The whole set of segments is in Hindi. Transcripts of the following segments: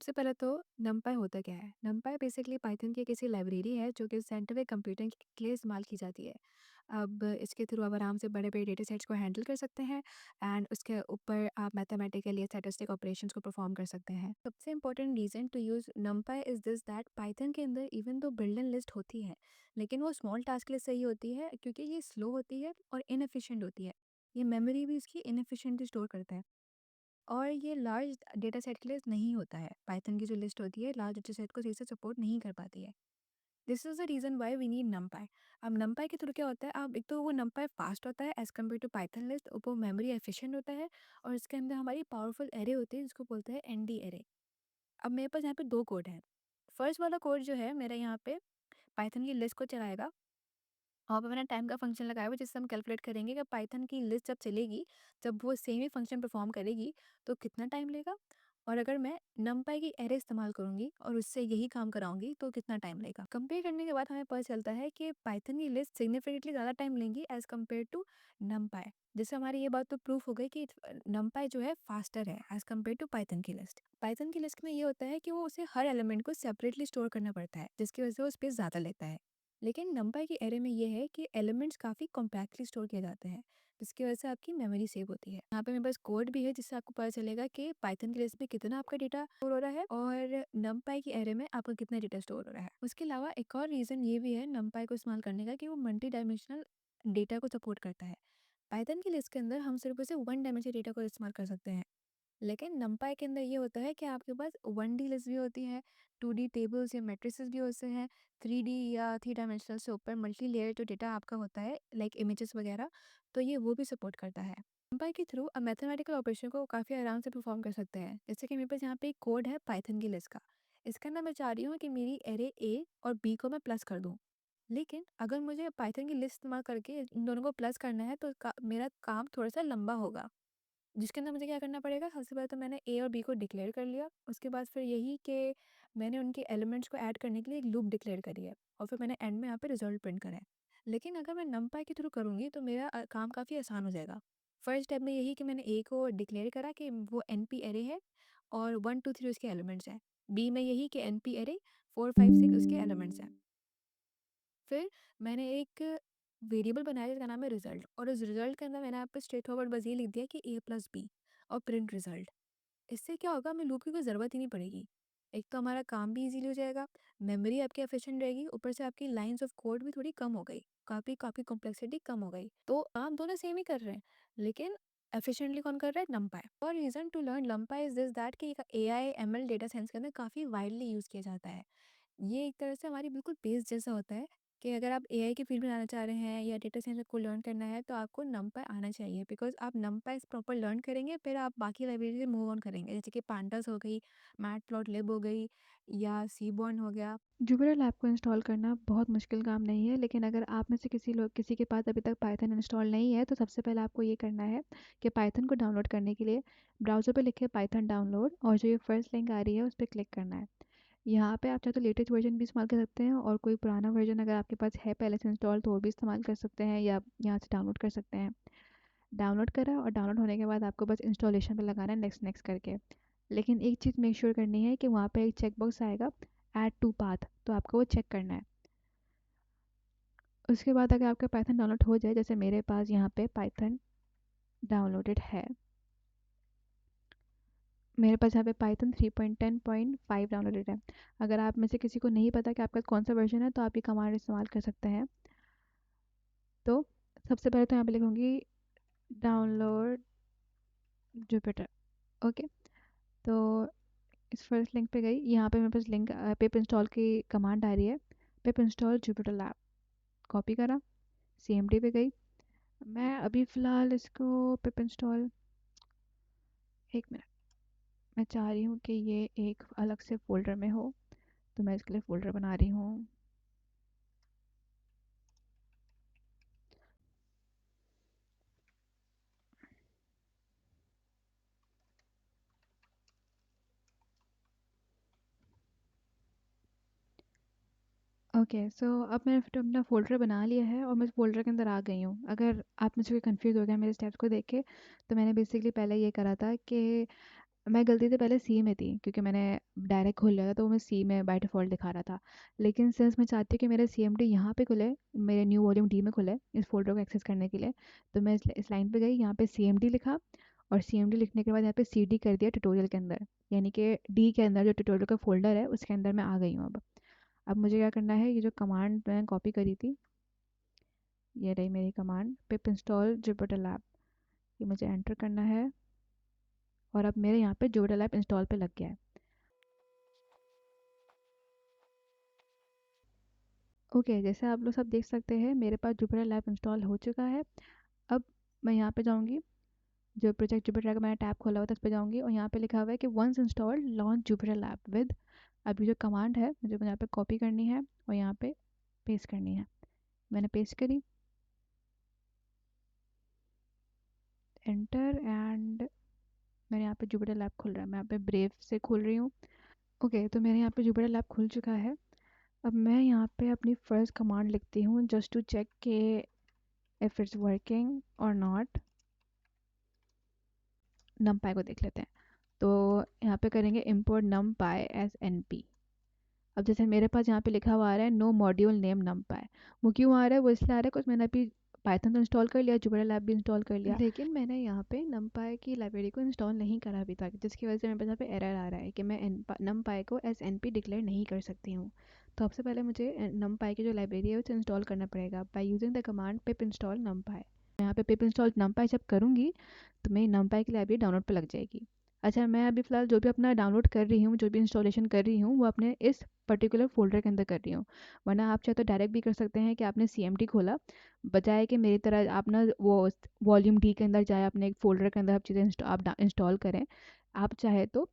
सबसे पहले तो नमपाई होता क्या है? नमपाई बेसिकली पाइथन की किसी लाइब्रेरी है जो कि साइंटिफिक कंप्यूटिंग के लिए इस्तेमाल की जाती है। अब इसके थ्रू आप आराम से बड़े-बड़े डेटा सेट्स को हैंडल कर सकते हैं एंड उसके ऊपर आप मैथमेटिकली स्टैटिस्टिक ऑपरेशंस को परफॉर्म कर सकते हैं। सबसे important reason to use NumPy is this that Python के अंदर even though built in list होती है, लेकिन वो स्मॉल टास्क के लिए सही होती है क्योंकि ये स्लो होती है और इनएफिशिएंट होती है। ये मेमोरी भी इसकी इनएफिशिएंटली स्टोर करता है। और ये लार्ज डेटा सेट के लिए नहीं होता है। पाइथन की जो लिस्ट होती है लार्ज डेटा सेट को सही से सपोर्ट नहीं कर पाती है। This is the reason why we need NumPy. अब नमपाई के थ्रू क्या होता है, आप एक तो वो नमपाई फास्ट होता है as compared to Python list, वो मेमोरी एफिशिएंट होता है और इसके अंदर हमारी पावरफुल एरे होती है जिसको बोलते हैं एनडी एरे। अब मेरे पास यहाँ पे 2 कोड हैं। फर्स्ट वाला कोड जो है मेरा यहाँ पे पाइथन की लिस्ट को चलाएगा। वहाँ पे मैंने टाइम का फंक्शन लगाया हुआ है जिससे हम कैलकुलेट करेंगे कि पाइथन की लिस्ट जब चलेगी, जब वो सेम ही फंक्शन परफॉर्म करेगी तो कितना टाइम लेगा, और अगर मैं नमपाई की एरे इस्तेमाल करूँगी और उससे यही काम कराऊंगी तो कितना टाइम लेगा। कंपेयर करने के बाद हमें पता चलता है कि पाइथन की लिस्ट सिग्निफिकेंटली ज़्यादा टाइम लेंगी एज़ कम्पेयर टू नमपाई। जिससे हमारी ये बात तो प्रूफ हो गई कि नमपाई जो है फास्टर है एज़ कम्पेयर टू पाइथन की लिस्ट। पाइथन की लिस्ट में ये होता है कि वो उसे हर एलिमेंट को सेपरेटली स्टोर करना पड़ता है जिसकी वजह से वो स्पेस ज़्यादा लेता है। लेकिन नंपाई की एरे में ये है कि एलिमेंट्स काफ़ी कॉम्पैक्टली स्टोर किए जाते हैं, जिसकी वजह से आपकी मेमोरी सेव होती है। यहाँ पे मेरे पास कोड भी है जिससे आपको पता चलेगा कि पाइथन की लिस्ट में कितना आपका डेटा स्टोर हो रहा है और नंपाई की एरे में आपका कितना डेटा स्टोर हो रहा है। उसके अलावा एक और रीज़न ये भी है नंपाई को इस्तेमाल करने का कि वो मल्टी डायमेंशनल डेटा को सपोर्ट करता है। पाइथन की लिस्ट के अंदर हम सिर्फ उसे वन डायमेंशनल डेटा को इस्तेमाल कर सकते हैं, लेकिन नमपाई के अंदर ये होता है कि आपके पास 1D लिस्ट भी होती है, 2D टेबल्स या मैट्रिसेस भी होते हैं, 3D या थ्री डायमेंशनल से ऊपर मल्टी लेयर जो डेटा आपका होता है लाइक इमेजेस वगैरह, तो ये वो भी सपोर्ट करता है। नमपाई के थ्रू अब मैथमेटिकल ऑपरेशन को काफ़ी आराम से परफॉर्म कर सकते हैं। जैसे कि मेरे पास यहाँ पे एक कोड है पाइथन की लिस्ट का। इसके अंदर मैं चाह रही हूँ कि मेरी एरे ए और बी को मैं प्लस कर दूँ। लेकिन अगर मुझे पाइथन की लिस्ट इस्तेमाल करके इन दोनों को प्लस करना है तो मेरा काम थोड़ा सा लंबा होगा, जिसके अंदर मुझे क्या करना पड़ेगा। सबसे पहले तो मैंने ए और बी को डिक्लेयर कर लिया, उसके बाद फिर यही कि मैंने उनके एलिमेंट्स को ऐड करने के लिए एक लूप डिक्लेयर करी है और फिर मैंने एंड में यहाँ पे रिजल्ट प्रिंट करा है। लेकिन अगर मैं नमपाई के थ्रू करूँगी तो मेरा काम काफ़ी आसान हो जाएगा। फर्स्ट स्टेप में यही कि मैंने ए को डिक्लेयर करा कि वो एन पी एरे है और 1 2 3 उसके एलिमेंट्स हैं। बी में यही कि एन पी एरे 4 5 6 उसके एलिमेंट्स हैं। फिर मैंने एक वेरिएबल बनाया जिसका नाम है रिजल्ट, और उस रिजल्ट के अंदर मैंने यहाँ पे स्ट्रेट फॉरवर्ड बस ये लिख दिया कि ए प्लस बी और प्रिंट रिजल्ट। इससे क्या होगा, हमें लूप की कोई ज़रूरत ही नहीं पड़ेगी। एक तो हमारा काम भी ईज़िली हो जाएगा, मेमोरी आपकी एफिशिएंट रहेगी, ऊपर से आपकी लाइन्स ऑफ कोड भी थोड़ी कम हो गई, काफ़ी काफ़ी कॉम्प्लेक्सिटी कम हो गई। तो काम दोनों सेम ही कर रहे हैं, लेकिन एफिशिएंटली कौन कर रहा है? नमपाई। और reason to learn NumPy is this that कि एआई एमएल डेटा साइंस के अंदर काफ़ी वाइडली यूज़ किया जाता है। ये एक तरह से हमारी बिल्कुल बेस जैसा होता है कि अगर आप एआई की फील्ड में जाना चाह रहे हैं या डेटा साइंस को लर्न करना है तो आपको नमपाई आना चाहिए, बिकॉज आप नमपाई प्रॉपर लर्न करेंगे फिर आप बाकी लाइब्रेरी से मूव ऑन करेंगे, जैसे कि पांडास हो गई, मैटप्लॉटलिब हो गई या सीबॉर्न हो गया। जुपिटर लैब को इंस्टॉल करना बहुत मुश्किल काम नहीं है, लेकिन अगर आप में से किसी के पास अभी तक पाइथन इंस्टॉल नहीं है तो सबसे पहले आपको ये करना है कि पाइथन को डाउनलोड करने के लिए ब्राउज़र पे लिखे पाइथन डाउनलोड और जो ये फर्स्ट लिंक आ रही है उस पर क्लिक करना है। यहाँ पे आप चाहे तो लेटेस्ट वर्जन भी इस्तेमाल कर सकते हैं और कोई पुराना वर्जन अगर आपके पास है पहले से इंस्टॉल तो वो भी इस्तेमाल कर सकते हैं या यहाँ से डाउनलोड कर सकते हैं। डाउनलोड करा और डाउनलोड होने के बाद आपको बस इंस्टॉलेशन पे लगाना है नेक्स्ट नेक्स्ट करके। लेकिन एक चीज़ मेक श्योर करनी है कि वहाँ पे एक चेक बॉक्स आएगा ऐड टू पाथ, तो आपको वो चेक करना है। उसके बाद अगर आपका पाइथन डाउनलोड हो जाए, जैसे मेरे पास यहाँ पे पाइथन डाउनलोडेड है, मेरे पास यहाँ पे पाइथन 3.10.5 डाउनलोडेड है। अगर आप में से किसी को नहीं पता कि आपका कौन सा वर्जन है तो आप ये कमांड इस्तेमाल कर सकते हैं। तो सबसे पहले तो यहाँ पे लिखूँगी डाउनलोड जुपिटर। ओके, तो इस फर्स्ट लिंक पे गई, यहाँ पे मेरे पास लिंक पिप इंस्टॉल की कमांड आ रही है, पिप इंस्टॉल जुपिटर लैब। कॉपी करा, CMD पे गई। मैं अभी फ़िलहाल इसको पिप इंस्टॉल, एक मिनट, मैं चाह रही हूँ कि ये एक अलग से फ़ोल्डर में हो, तो मैं इसके लिए फ़ोल्डर बना रही हूँ। ओके, सो अब मैंने फिर अपना फ़ोल्डर बना लिया है और मैं इस फ़ोल्डर के अंदर आ गई हूँ। अगर आप मुझसे कोई कंफ्यूज हो गया मेरे स्टेप्स को देख के, तो मैंने बेसिकली पहले ये करा था कि मैं गलती से पहले सी में थी क्योंकि मैंने डायरेक्ट खोल लिया था, तो वो मैं सी में बाय डिफ़ॉल्ट दिखा रहा था। लेकिन सिंस मैं चाहती हूँ कि मेरा सीएमडी यहाँ पे खुले, मेरे न्यू वॉल्यूम डी में खुले इस फ़ोल्डर को एक्सेस करने के लिए, तो मैं इस लाइन पे गई, यहाँ पे सीएमडी लिखा और सीएमडी लिखने के बाद यहाँ पे सीडी कर दिया ट्यूटोरियल के अंदर, यानी कि डी के अंदर जो ट्यूटोरियल का फ़ोल्डर है उसके अंदर मैं आ गई हूँ अब मुझे क्या करना है, ये जो कमांड मैंने कॉपी करी थी, ये रही मेरी कमांड पिप इंस्टॉल जुपिटर लैब, ये मुझे एंटर करना है और अब मेरे यहाँ पे जुपिटर लैब इंस्टॉल पे लग गया है। ओके, जैसे आप लोग सब देख सकते हैं मेरे पास जुपिटर लैब इंस्टॉल हो चुका है। अब मैं यहाँ पे जाऊँगी, जो प्रोजेक्ट जुपिटर का मैंने टैब खोला हुआ था उस पर जाऊँगी और यहाँ पे लिखा हुआ है कि once installed launch Jupyter Lab with, अब ये जो कमांड है मुझे यहाँ पे कॉपी करनी है और यहाँ पे पेस्ट करनी है। मैंने पेस्ट करी, एंटर, एंड मेरे यहाँ पे जुपिटर लैब खुल रहा है, मैं यहाँ पे ब्रेव से खोल रही हूँ। ओके, तो मेरे यहाँ पे जुपिटर लैब खुल चुका है। अब मैं यहाँ पे अपनी फर्स्ट कमांड लिखती हूँ जस्ट टू चेक के इफ़ इट्स वर्किंग और नॉट। numpy को देख लेते हैं, तो यहाँ पे करेंगे import numpy as np। अब जैसे मेरे पास यहाँ पे लिखा हुआ आ रहा है नो मॉड्यूल नेम numpy, वो क्यों आ रहा है, वो इसलिए आ रहा है कुछ मैंने अभी पाइथन तो इंस्टॉल कर लिया, जुपिटर लैब भी इंस्टॉल कर लिया, लेकिन मैंने यहाँ पे numpy की लाइब्रेरी को इंस्टॉल नहीं करा अभी तक, जिसकी वजह से मेरे पास यहाँ पे एरर आ रहा है कि मैं numpy को एज np डिक्लेयर नहीं कर सकती हूँ। तो सबसे पहले मुझे numpy की जो लाइब्रेरी है उसे इंस्टॉल करना पड़ेगा by using the command pip install numpy। मैं यहाँ पे पिप इंस्टॉल numpy जब करूँगी तो मेरी numpy की लाइब्रेरी डाउनलोड पे लग जाएगी। अच्छा, मैं अभी फ़िलहाल जो भी अपना डाउनलोड कर रही हूँ, जो भी इंस्टॉलेशन कर रही हूँ, वो अपने इस पर्टिकुलर फ़ोल्डर के अंदर कर रही हूँ। वरना आप चाहे तो डायरेक्ट भी कर सकते हैं कि आपने सीएमडी खोला, बजाय कि मेरी तरह आप ना वो वॉल्यूम डी के अंदर जाए, अपने एक फ़ोल्डर के अंदर आप चीज़ें इंस्टॉल करें। आप चाहे तो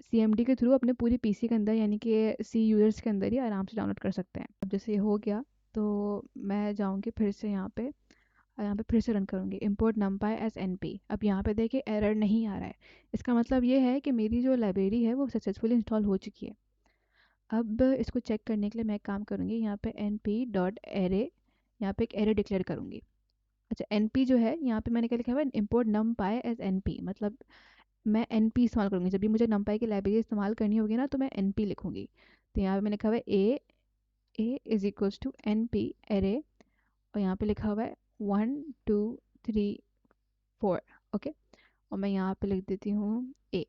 सीएमडी के थ्रू अपने पूरी पीसी के अंदर, यानी कि सी यूज़र्स के अंदर ही आराम से डाउनलोड कर सकते हैं। अब जैसे ये हो गया, तो मैं जाऊँगी फिर से यहाँ पे और यहाँ पे फिर से रन करूँगी import numpy as np। अब यहाँ पे देखिए एरर नहीं आ रहा है, इसका मतलब ये है कि मेरी जो लाइब्रेरी है वो सक्सेसफुली इंस्टॉल हो चुकी है। अब इसको चेक करने के लिए मैं एक काम करूँगी, यहाँ पे np डॉट एरे, यहाँ पे एक एरे डिक्लेयर करूँगी। अच्छा, np जो है यहाँ पे मैंने क्या लिखा हुआ है, import numpy as np, मतलब मैं np इस्तेमाल करूँगी, जब भी मुझे numpy की लाइब्रेरी इस्तेमाल करनी होगी ना तो मैं np लिखूँगी। तो यहाँ पे मैंने लिखा हुआ है a is equals to np array और यहाँ पे लिखा हुआ है 1 2 3 4। ओके, और मैं यहाँ पे लिख देती हूँ ए।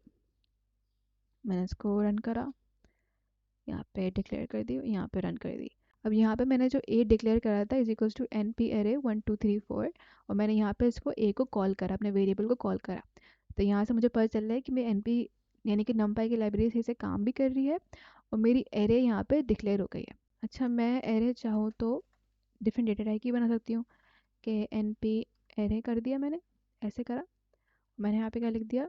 मैंने इसको रन करा, यहाँ पे डिक्लेयर कर दी, यहाँ पे रन कर दी। अब यहाँ पे मैंने जो ए डिक्लेयर करा था is equals to n p array 1 2 3 4, और मैंने यहाँ पे इसको ए को कॉल करा, अपने वेरिएबल को कॉल करा। तो यहाँ से मुझे पता चल रहा है कि मेरी एन पी यानी कि numpy की लाइब्रेरी सही से काम भी कर रही है और मेरी एरे यहाँ पे डिक्लेयर हो गई है। अच्छा, मैं एरे चाहूँ तो डिफरेंट डेटा टाइप की बना सकती हूँ कि एन पी एरे कर दिया मैंने, ऐसे करा, मैंने यहाँ पे क्या लिख दिया,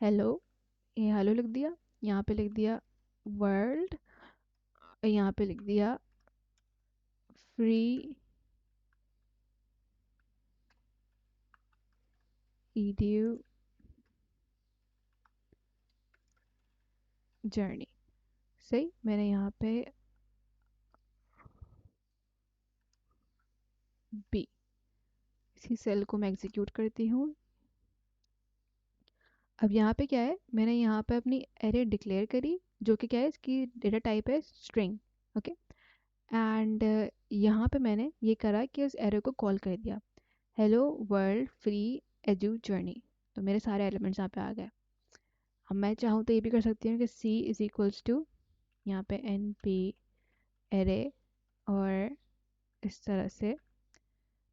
हेलो, ये हेलो लिख दिया, यहाँ पे लिख दिया वर्ल्ड, यहाँ पे लिख दिया फ्री ईडीयू जर्नी। सही, मैंने यहाँ पे बी, इसी सेल को मैं एग्जीक्यूट करती हूँ। अब यहाँ पे क्या है, मैंने यहाँ पे अपनी एरे डिक्लेयर करी जो कि क्या है, इसकी डेटा टाइप है स्ट्रिंग। ओके, एंड यहाँ पे मैंने ये करा कि उस एरे को कॉल कर दिया, hello world free edu journey, तो मेरे सारे एलिमेंट्स यहाँ पे आ गए। अब मैं चाहूँ तो ये भी कर सकती हूँ कि सी इज इक्वल्स टू यहाँ पे एन पी एरे, और इस तरह से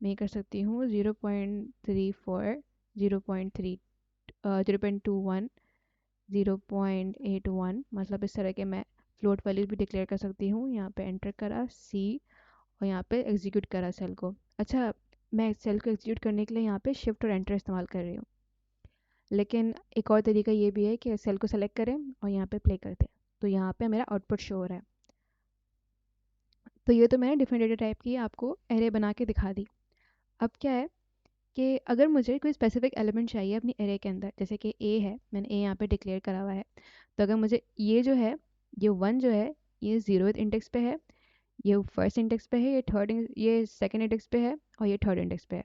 मैं कर सकती हूँ 0.34 0.3 0.21 0.81, मतलब इस तरह के मैं फ्लोट वैल्यूज भी डिक्लेयर कर सकती हूँ। यहाँ पे एंटर करा सी और यहाँ पे एग्जीक्यूट करा सेल को। अच्छा, मैं सेल को एग्जीक्यूट करने के लिए यहाँ पे शिफ्ट और एंटर इस्तेमाल कर रही हूँ, लेकिन एक और तरीका ये भी है कि सेल को सेलेक्ट करें और यहाँ पे प्ले कर दें, तो यहाँ पे मेरा आउटपुट शो हो रहा है। तो ये तो मैंने डिफरेंट डेटा टाइप की आपको एरे बना के दिखा दी। अब क्या है कि अगर मुझे कोई स्पेसिफिक एलिमेंट चाहिए अपनी एरे के अंदर, जैसे कि ए है, मैंने ए यहाँ पे डिक्लेयर करा हुआ है, तो अगर मुझे ये जो है, ये 1 जो है, ये 0th इंडेक्स पे है, ये फर्स्ट इंडेक्स पे है, ये सेकंड इंडेक्स पे है और ये थर्ड इंडेक्स पे है,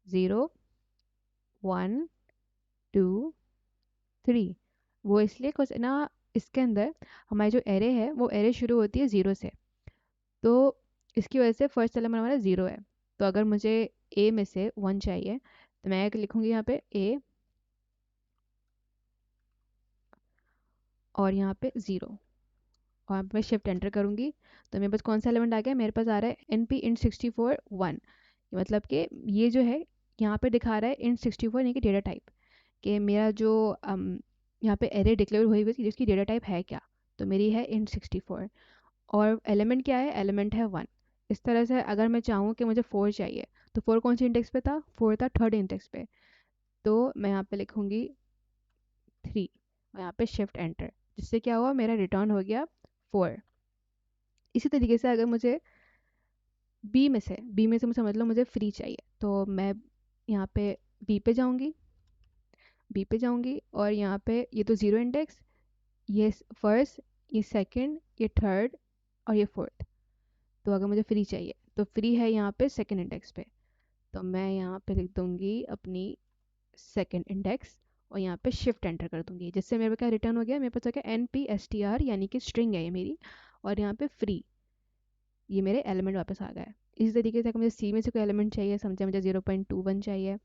0 1 2 3। वो इसलिए कुछ ना, इसके अंदर हमारी जो एरे है वो एरे शुरू होती है 0 से, तो इसकी वजह से फर्स्ट एलिमेंट हमारा 0 है। तो अगर मुझे ए में से 1 चाहिए तो मैं लिखूँगी यहाँ पे ए और यहाँ पे 0, और यहाँ पे मैं शिफ्ट एंटर करूँगी तो मेरे पास कौन सा एलिमेंट आ गया, मेरे पास आ रहा है एन पी इंट 64 1। मतलब कि ये जो है यहाँ पे दिखा रहा है इंट 64 यानी कि डेटा टाइप, कि मेरा जो यहाँ पे एरे डिक्लेयर हुई हुई जिसकी डेटा टाइप है क्या, तो मेरी है इंट 64, और एलिमेंट क्या है, एलिमेंट है 1। इस तरह से अगर मैं चाहूँ कि मुझे 4 चाहिए, तो 4 कौन सी इंडेक्स पे था, 4 था थर्ड इंडेक्स पे, तो मैं यहाँ पे लिखूँगी 3 और यहाँ पे शिफ्ट एंटर, जिससे क्या हुआ, मेरा रिटर्न हो गया 4। इसी तरीके से अगर मुझे बी में से मुझे समझ लो मुझे फ्री चाहिए, तो मैं यहाँ पे बी पे जाऊँगी, और यहाँ पे ये तो ज़ीरो इंडेक्स, ये फर्स्ट, ये सेकंड, ये थर्ड और ये फोर्थ। तो अगर मुझे फ्री चाहिए तो फ्री है यहाँ पे सेकंड इंडेक्स पे, तो मैं यहाँ पे लिख दूँगी अपनी सेकंड इंडेक्स और यहाँ पे शिफ्ट एंटर कर दूँगी, जिससे मेरे पास क्या रिटर्न हो गया, मेरे पास हो गया n p s t r, यानी कि स्ट्रिंग है ये मेरी, और यहाँ पे फ्री, ये मेरे एलिमेंट वापस आ गए। इसी तरीके से अगर मुझे सी में से कोई एलिमेंट चाहिए, समझे मुझे 0.21 चाहिए,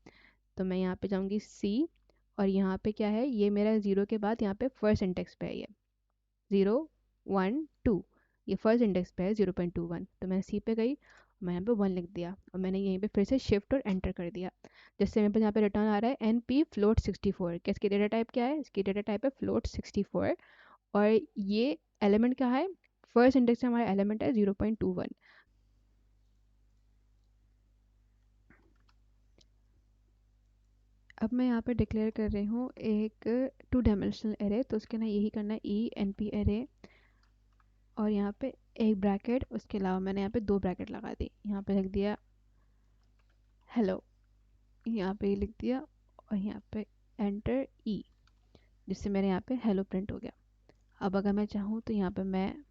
तो मैं यहाँ पे जाऊँगी सी, और यहाँ पे क्या है, ये मेरा 0 के बाद यहाँ पे फर्स्ट इंडेक्स पे है, ये 0 1 2, ये फर्स्ट इंडेक्स पे है 0.21, तो मैं सी पे गई, मैं यहाँ पे 1 लिख दिया और मैंने यहीं पे फिर से शिफ्ट और एंटर कर दिया, जिससे मेरे पास यहाँ पे रिटर्न आ रहा है एन पी फ्लोट 64। क्या इसकी डेटा टाइप क्या है, इसकी डेटा टाइप है फ्लोट 64, और ये एलिमेंट क्या है, फर्स्ट इंडेक्स से हमारा एलिमेंट है 0.21। अब मैं यहाँ पे डिक्लेयर कर रही हूँ एक 2 डायमेंशनल एरे, तो उसके ना यही करना है ई एन पी एरे, और यहाँ पे एक ब्रैकेट, उसके अलावा मैंने यहाँ पे 2 ब्रैकेट लगा दी, यहाँ पे लिख दिया हेलो, यहाँ पे लिख दिया, और यहाँ पे एंटर ई, जिससे मेरे यहाँ पे हेलो प्रिंट हो गया। अब अगर मैं चाहूँ तो यहाँ पे मैं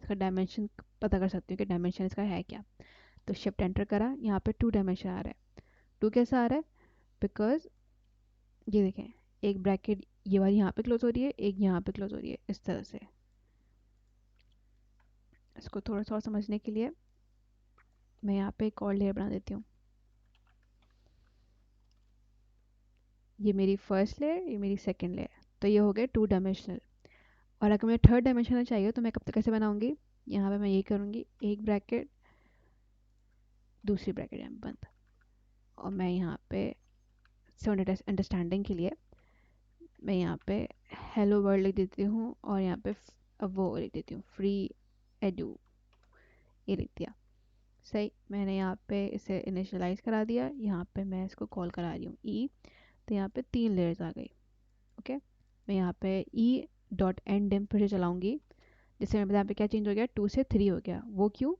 इसका डायमेंशन पता कर सकती हूँ कि डायमेंशन इसका है क्या, तो शिफ्ट एंटर करा, यहाँ पे 2 डायमेंशन आ रहा है। 2 कैसा आ रहा है, बिकॉज ये देखें, एक ब्रैकेट ये वाली यहाँ पे क्लोज हो रही है, एक यहाँ पे क्लोज हो रही है, इस तरह से। इसको थोड़ा सा और समझने के लिए मैं यहाँ पे एक और लेयर बना देती हूँ, ये मेरी फर्स्ट लेयर, ये मेरी सेकंड लेयर, तो ये हो गए 2 डायमेंशनल। और अगर मुझे थर्ड डायमेंशनल चाहिए तो मैं कब तक कैसे बनाऊंगी, यहाँ पे मैं ये करूँगी, एक ब्रैकेट, दूसरी ब्रैकेट यहाँ बंद, और मैं यहाँ पे अंडरस्टैंडिंग के लिए मैं यहाँ पे हेलो वर्ल्ड लिख देती हूँ, और यहाँ पे अब वो लिख देती हूँ फ्री एडू, ये लिख दिया। सही, मैंने यहाँ पे इसे इनिशियलाइज करा दिया, यहाँ पे मैं इसको कॉल करा रही हूँ ई, तो यहाँ पे 3 लेयर्स आ गई। ओके, मैं यहाँ पे ई डॉट एंड डिम फिर से चलाऊँगी, जिससे मेरे यहाँ पे क्या चेंज हो गया, 2 से 3 हो गया। वो क्यों,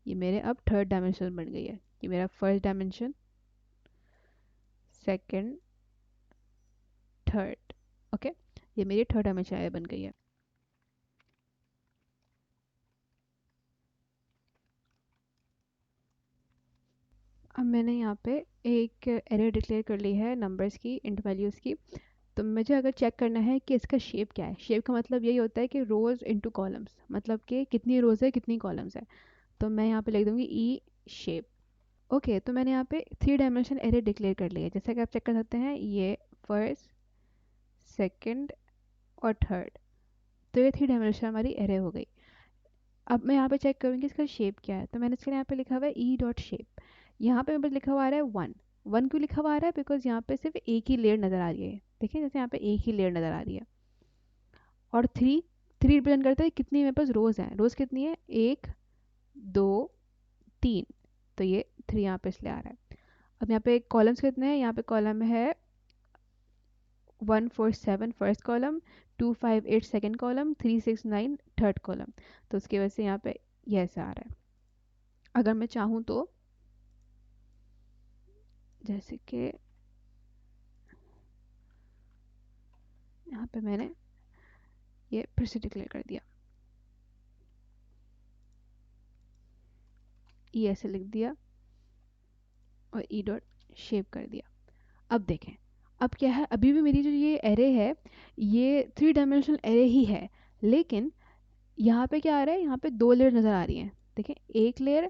ये मेरे अब थर्ड डायमेंशन बन गई है, ये मेरा first dimension, second, third. Okay, ये मेरी थर्ड डायमेंशन बन गई है। अब मैंने यहाँ पे एक एरर डिक्लेयर कर ली है नंबर्स की, इंट वैल्यूज़ की। तो मुझे अगर चेक करना है कि इसका शेप क्या है, शेप का मतलब यही होता है कि रोज़ इनटू कॉलम्स, मतलब कि कितनी रोज़ है कितनी कॉलम्स है, तो मैं यहाँ पे लिख दूँगी ई शेप। ओके, तो मैंने यहाँ पे 3 डायमेंशन एरे डिक्लेयर कर लिया है, जैसा कि आप चेक कर सकते हैं, ये फर्स्ट, सेकंड और थर्ड, तो ये 3 डायमेंशन हमारी एरे हो गई। अब मैं यहाँ पे चेक करूँगी इसका शेप क्या है, तो मैंने इसके लिए यहाँ पे लिखा हुआ है ई डॉट शेप। यहाँ पे मेरे पास लिखा हुआ आ रहा है 1। 1 क्यों लिखा हुआ आ रहा है, बिकॉज यहाँ पे सिर्फ एक ही लेयर नज़र आ रही है, देखिए जैसे यहाँ पे एक ही लेयर नज़र आ रही है। और 3, 3 रिप्रेजेंट करता है कितनी मेरे पास रोज़ हैं, रोज़ कितनी है, 1 2 3, तो ये 3 यहाँ पे इसलिए आ रहा है। अब यहाँ पे कॉलम्स कितने हैं, यहाँ पे कॉलम है 1 4 7 first column, 2 5 8 second column, 3 6 9 third column, तो उसकी वजह से यहाँ पे ये ऐसा आ रहा है। अगर मैं चाहूँ तो जैसे कि यहाँ पे मैंने ये फिर से डिक्लेयर कर दिया, ई ऐसे लिख दिया और ई डॉट शेप कर दिया। अब देखें, अब क्या है, अभी भी मेरी जो ये एरे है ये 3 डायमेंशनल एरे ही है, लेकिन यहाँ पे क्या आ रहा है, यहाँ पे 2 लेयर नज़र आ रही हैं। देखें, एक लेयर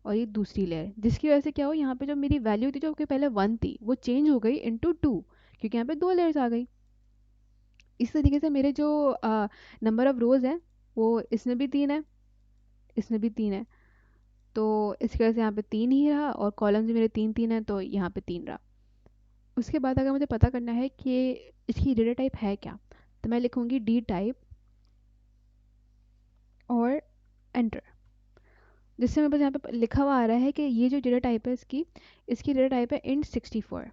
और ये दूसरी लेयर, जिसकी वजह से क्या हो, यहाँ पे जो मेरी वैल्यू थी जो कि पहले 1 थी वो चेंज हो गई इनटू 2, क्योंकि यहाँ पे 2 लेयर्स आ गई। इस तरीके से मेरे जो नंबर ऑफ रोज़ हैं वो इसमें भी 3 है, इसमें भी 3 है, तो इसकी वजह से यहाँ पे 3 ही रहा, और कॉलम्स भी मेरे 3 है, तो यहाँ पे 3 रहा। उसके बाद अगर मुझे पता करना है कि इसकी डेटा टाइप है क्या, तो मैं लिखूँगी डी टाइप और एंटर, जिससे मेरे पास यहाँ पे लिखा हुआ आ रहा है कि ये जो डेटा टाइप है इसकी इसकी डेटा टाइप है int 64।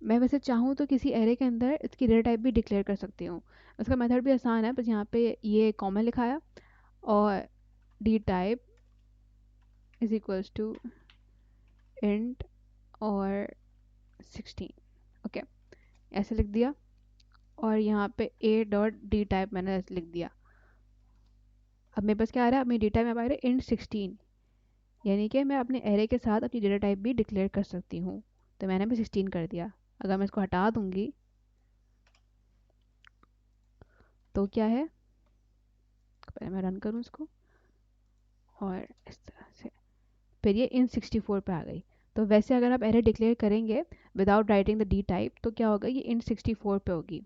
मैं वैसे चाहूँ तो किसी एरे के अंदर इसकी डेटा टाइप भी डिक्लेयर कर सकती हूँ, उसका मेथड भी आसान है, बस यहाँ पे ये कॉमन लिखाया और d type is equals to int और 16, ओके, ऐसे लिख दिया, और यहाँ पे a डॉट डी टाइप मैंने ऐसे लिख दिया। अब मेरे पास क्या आ रहा है, अपनी डेटा में आ रहा है int 16, यानी कि मैं अपने एरे के साथ अपनी डेटा टाइप भी डिक्लेयर कर सकती हूँ, तो मैंने भी 16 कर दिया। अगर मैं इसको हटा दूंगी तो क्या है, पहले मैं रन करूँ इसको, और इस तरह से फिर ये इन 64 पे आ गई। तो वैसे अगर आप एरे डिक्लेयर करेंगे without writing the D type तो क्या होगा, ये इन 64 पे होगी।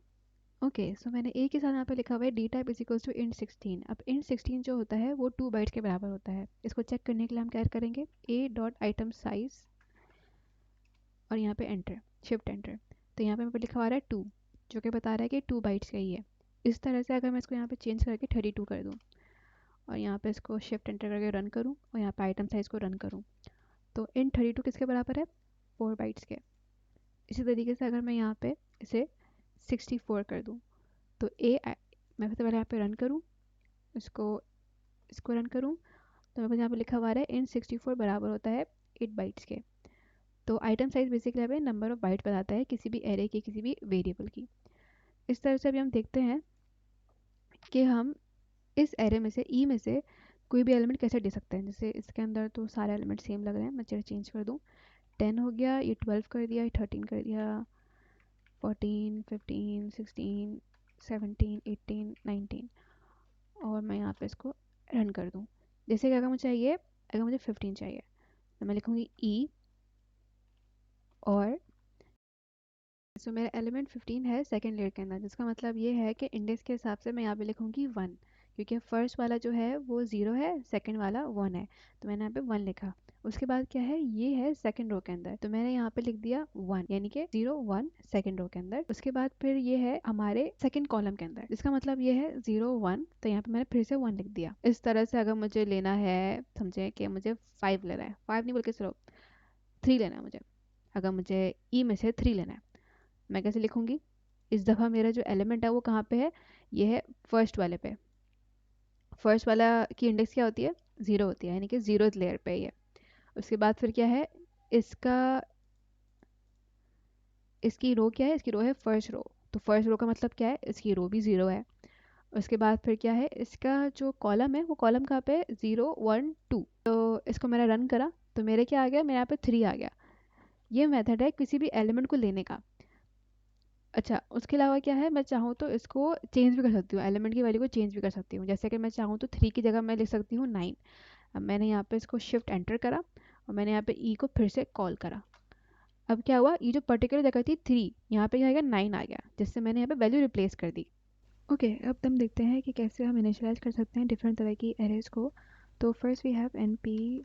ओके, सो मैंने ए के साथ यहाँ पे लिखा हुआ है d type is equals to int 16। अब इंट 16 जो होता है वो 2 बाइट्स के बराबर होता है। इसको चेक करने के लिए हम क्या करेंगे, ए डॉट आइटम साइज और यहाँ पे एंटर, शिफ्ट एंटर, तो यहाँ पे मेरे को लिखा हुआ है 2, जो कि बता रहा है कि 2 बाइट्स का ही है। इस तरह से अगर मैं इसको यहाँ पे चेंज करके 32 कर दूँ और यहाँ पे इसको शिफ्ट एंटर करके रन करूँ और यहाँ पे आइटम साइज को रन करूँ, तो इन 32 किसके बराबर है, 4 बाइट्स के। इसी तरीके से अगर मैं यहाँ पे इसे 64 कर दूँ तो मैं सबसे पहले यहाँ पे रन करूँ, इसको इसको रन करूँ, तो मेरे पास यहाँ पे लिखा हुआ है इन 64 बराबर होता है 8 बाइट्स के। तो आइटम साइज बेसिकली हमें नंबर ऑफ बाइट बताता है किसी भी एरे की, किसी भी वेरिएबल की। इस तरह से अभी हम देखते हैं कि हम इस एरे में से ई में से कोई भी एलिमेंट कैसे दे सकते हैं। जैसे इसके अंदर तो सारे एलिमेंट सेम लग रहे हैं, मैं चेंज कर दूँ, 10 हो गया, ये 12 कर दिया, ये 13 कर दिया, 14 15 16 17 18 19, और मैं यहाँ पे इसको रन कर दूँ। जैसे कि अगर मुझे 15 चाहिए तो मैं लिखूँगी ई, और सो मेरा एलिमेंट 15 है सेकंड लेयर के अंदर, जिसका मतलब ये है कि इंडेक्स के हिसाब से मैं यहाँ पे लिखूँगी 1, क्योंकि फर्स्ट वाला जो है वो 0 है, सेकंड वाला 1 है, तो मैंने यहाँ पे 1 लिखा। उसके बाद क्या है, ये है सेकंड रो के अंदर, तो मैंने यहाँ पे लिख दिया 1, यानी कि 0 1 सेकंड रो के अंदर। उसके बाद फिर ये है हमारे सेकंड कॉलम के अंदर, जिसका मतलब ये है 0 1, तो यहाँ पे मैंने फिर से 1 लिख दिया। इस तरह से अगर मुझे लेना है, समझे कि मुझे 5 लेना है, 5 नहीं बोल के चलो 3 लेना है मुझे, अगर मुझे ई में से 3 लेना है, मैं कैसे लिखूँगी, इस दफ़ा मेरा जो एलिमेंट है वो कहाँ पे है, ये है फर्स्ट वाले पे। फर्स्ट वाला की इंडेक्स क्या होती है, 0 होती है, यानी कि 0th लेयर पे ये। उसके बाद फिर क्या है, इसका इसकी रो क्या है, इसकी रो है फर्स्ट रो, तो फर्स्ट रो का मतलब क्या है, इसकी रो भी 0 है। उसके बाद फिर क्या है, इसका जो कॉलम है वो कॉलम कहाँ पे है, 0 1 2, तो इसको मैंने रन करा तो मेरे क्या आ गया, मेरे यहाँ पे 3 आ गया। ये मेथड है किसी भी एलिमेंट को लेने का। अच्छा, उसके अलावा क्या है, मैं चाहूँ तो इसको चेंज भी कर सकती हूँ, एलिमेंट की वैल्यू को चेंज भी कर सकती हूँ। जैसे कि मैं चाहूँ तो 3 की जगह मैं लिख सकती हूँ 9। अब मैंने यहाँ पे इसको शिफ्ट एंटर करा और मैंने यहाँ पे ई को फिर से कॉल करा। अब क्या हुआ, ये जो पर्टिकुलर जगह थी 3, यहाँ पे क्या आ गया, 9 आ गया, जिससे मैंने यहाँ पे वैल्यू रिप्लेस कर दी। ओके, अब हम देखते हैं कि कैसे हम इनिशियलाइज कर सकते हैं डिफरेंट तरह की एरेज को। तो first we have n p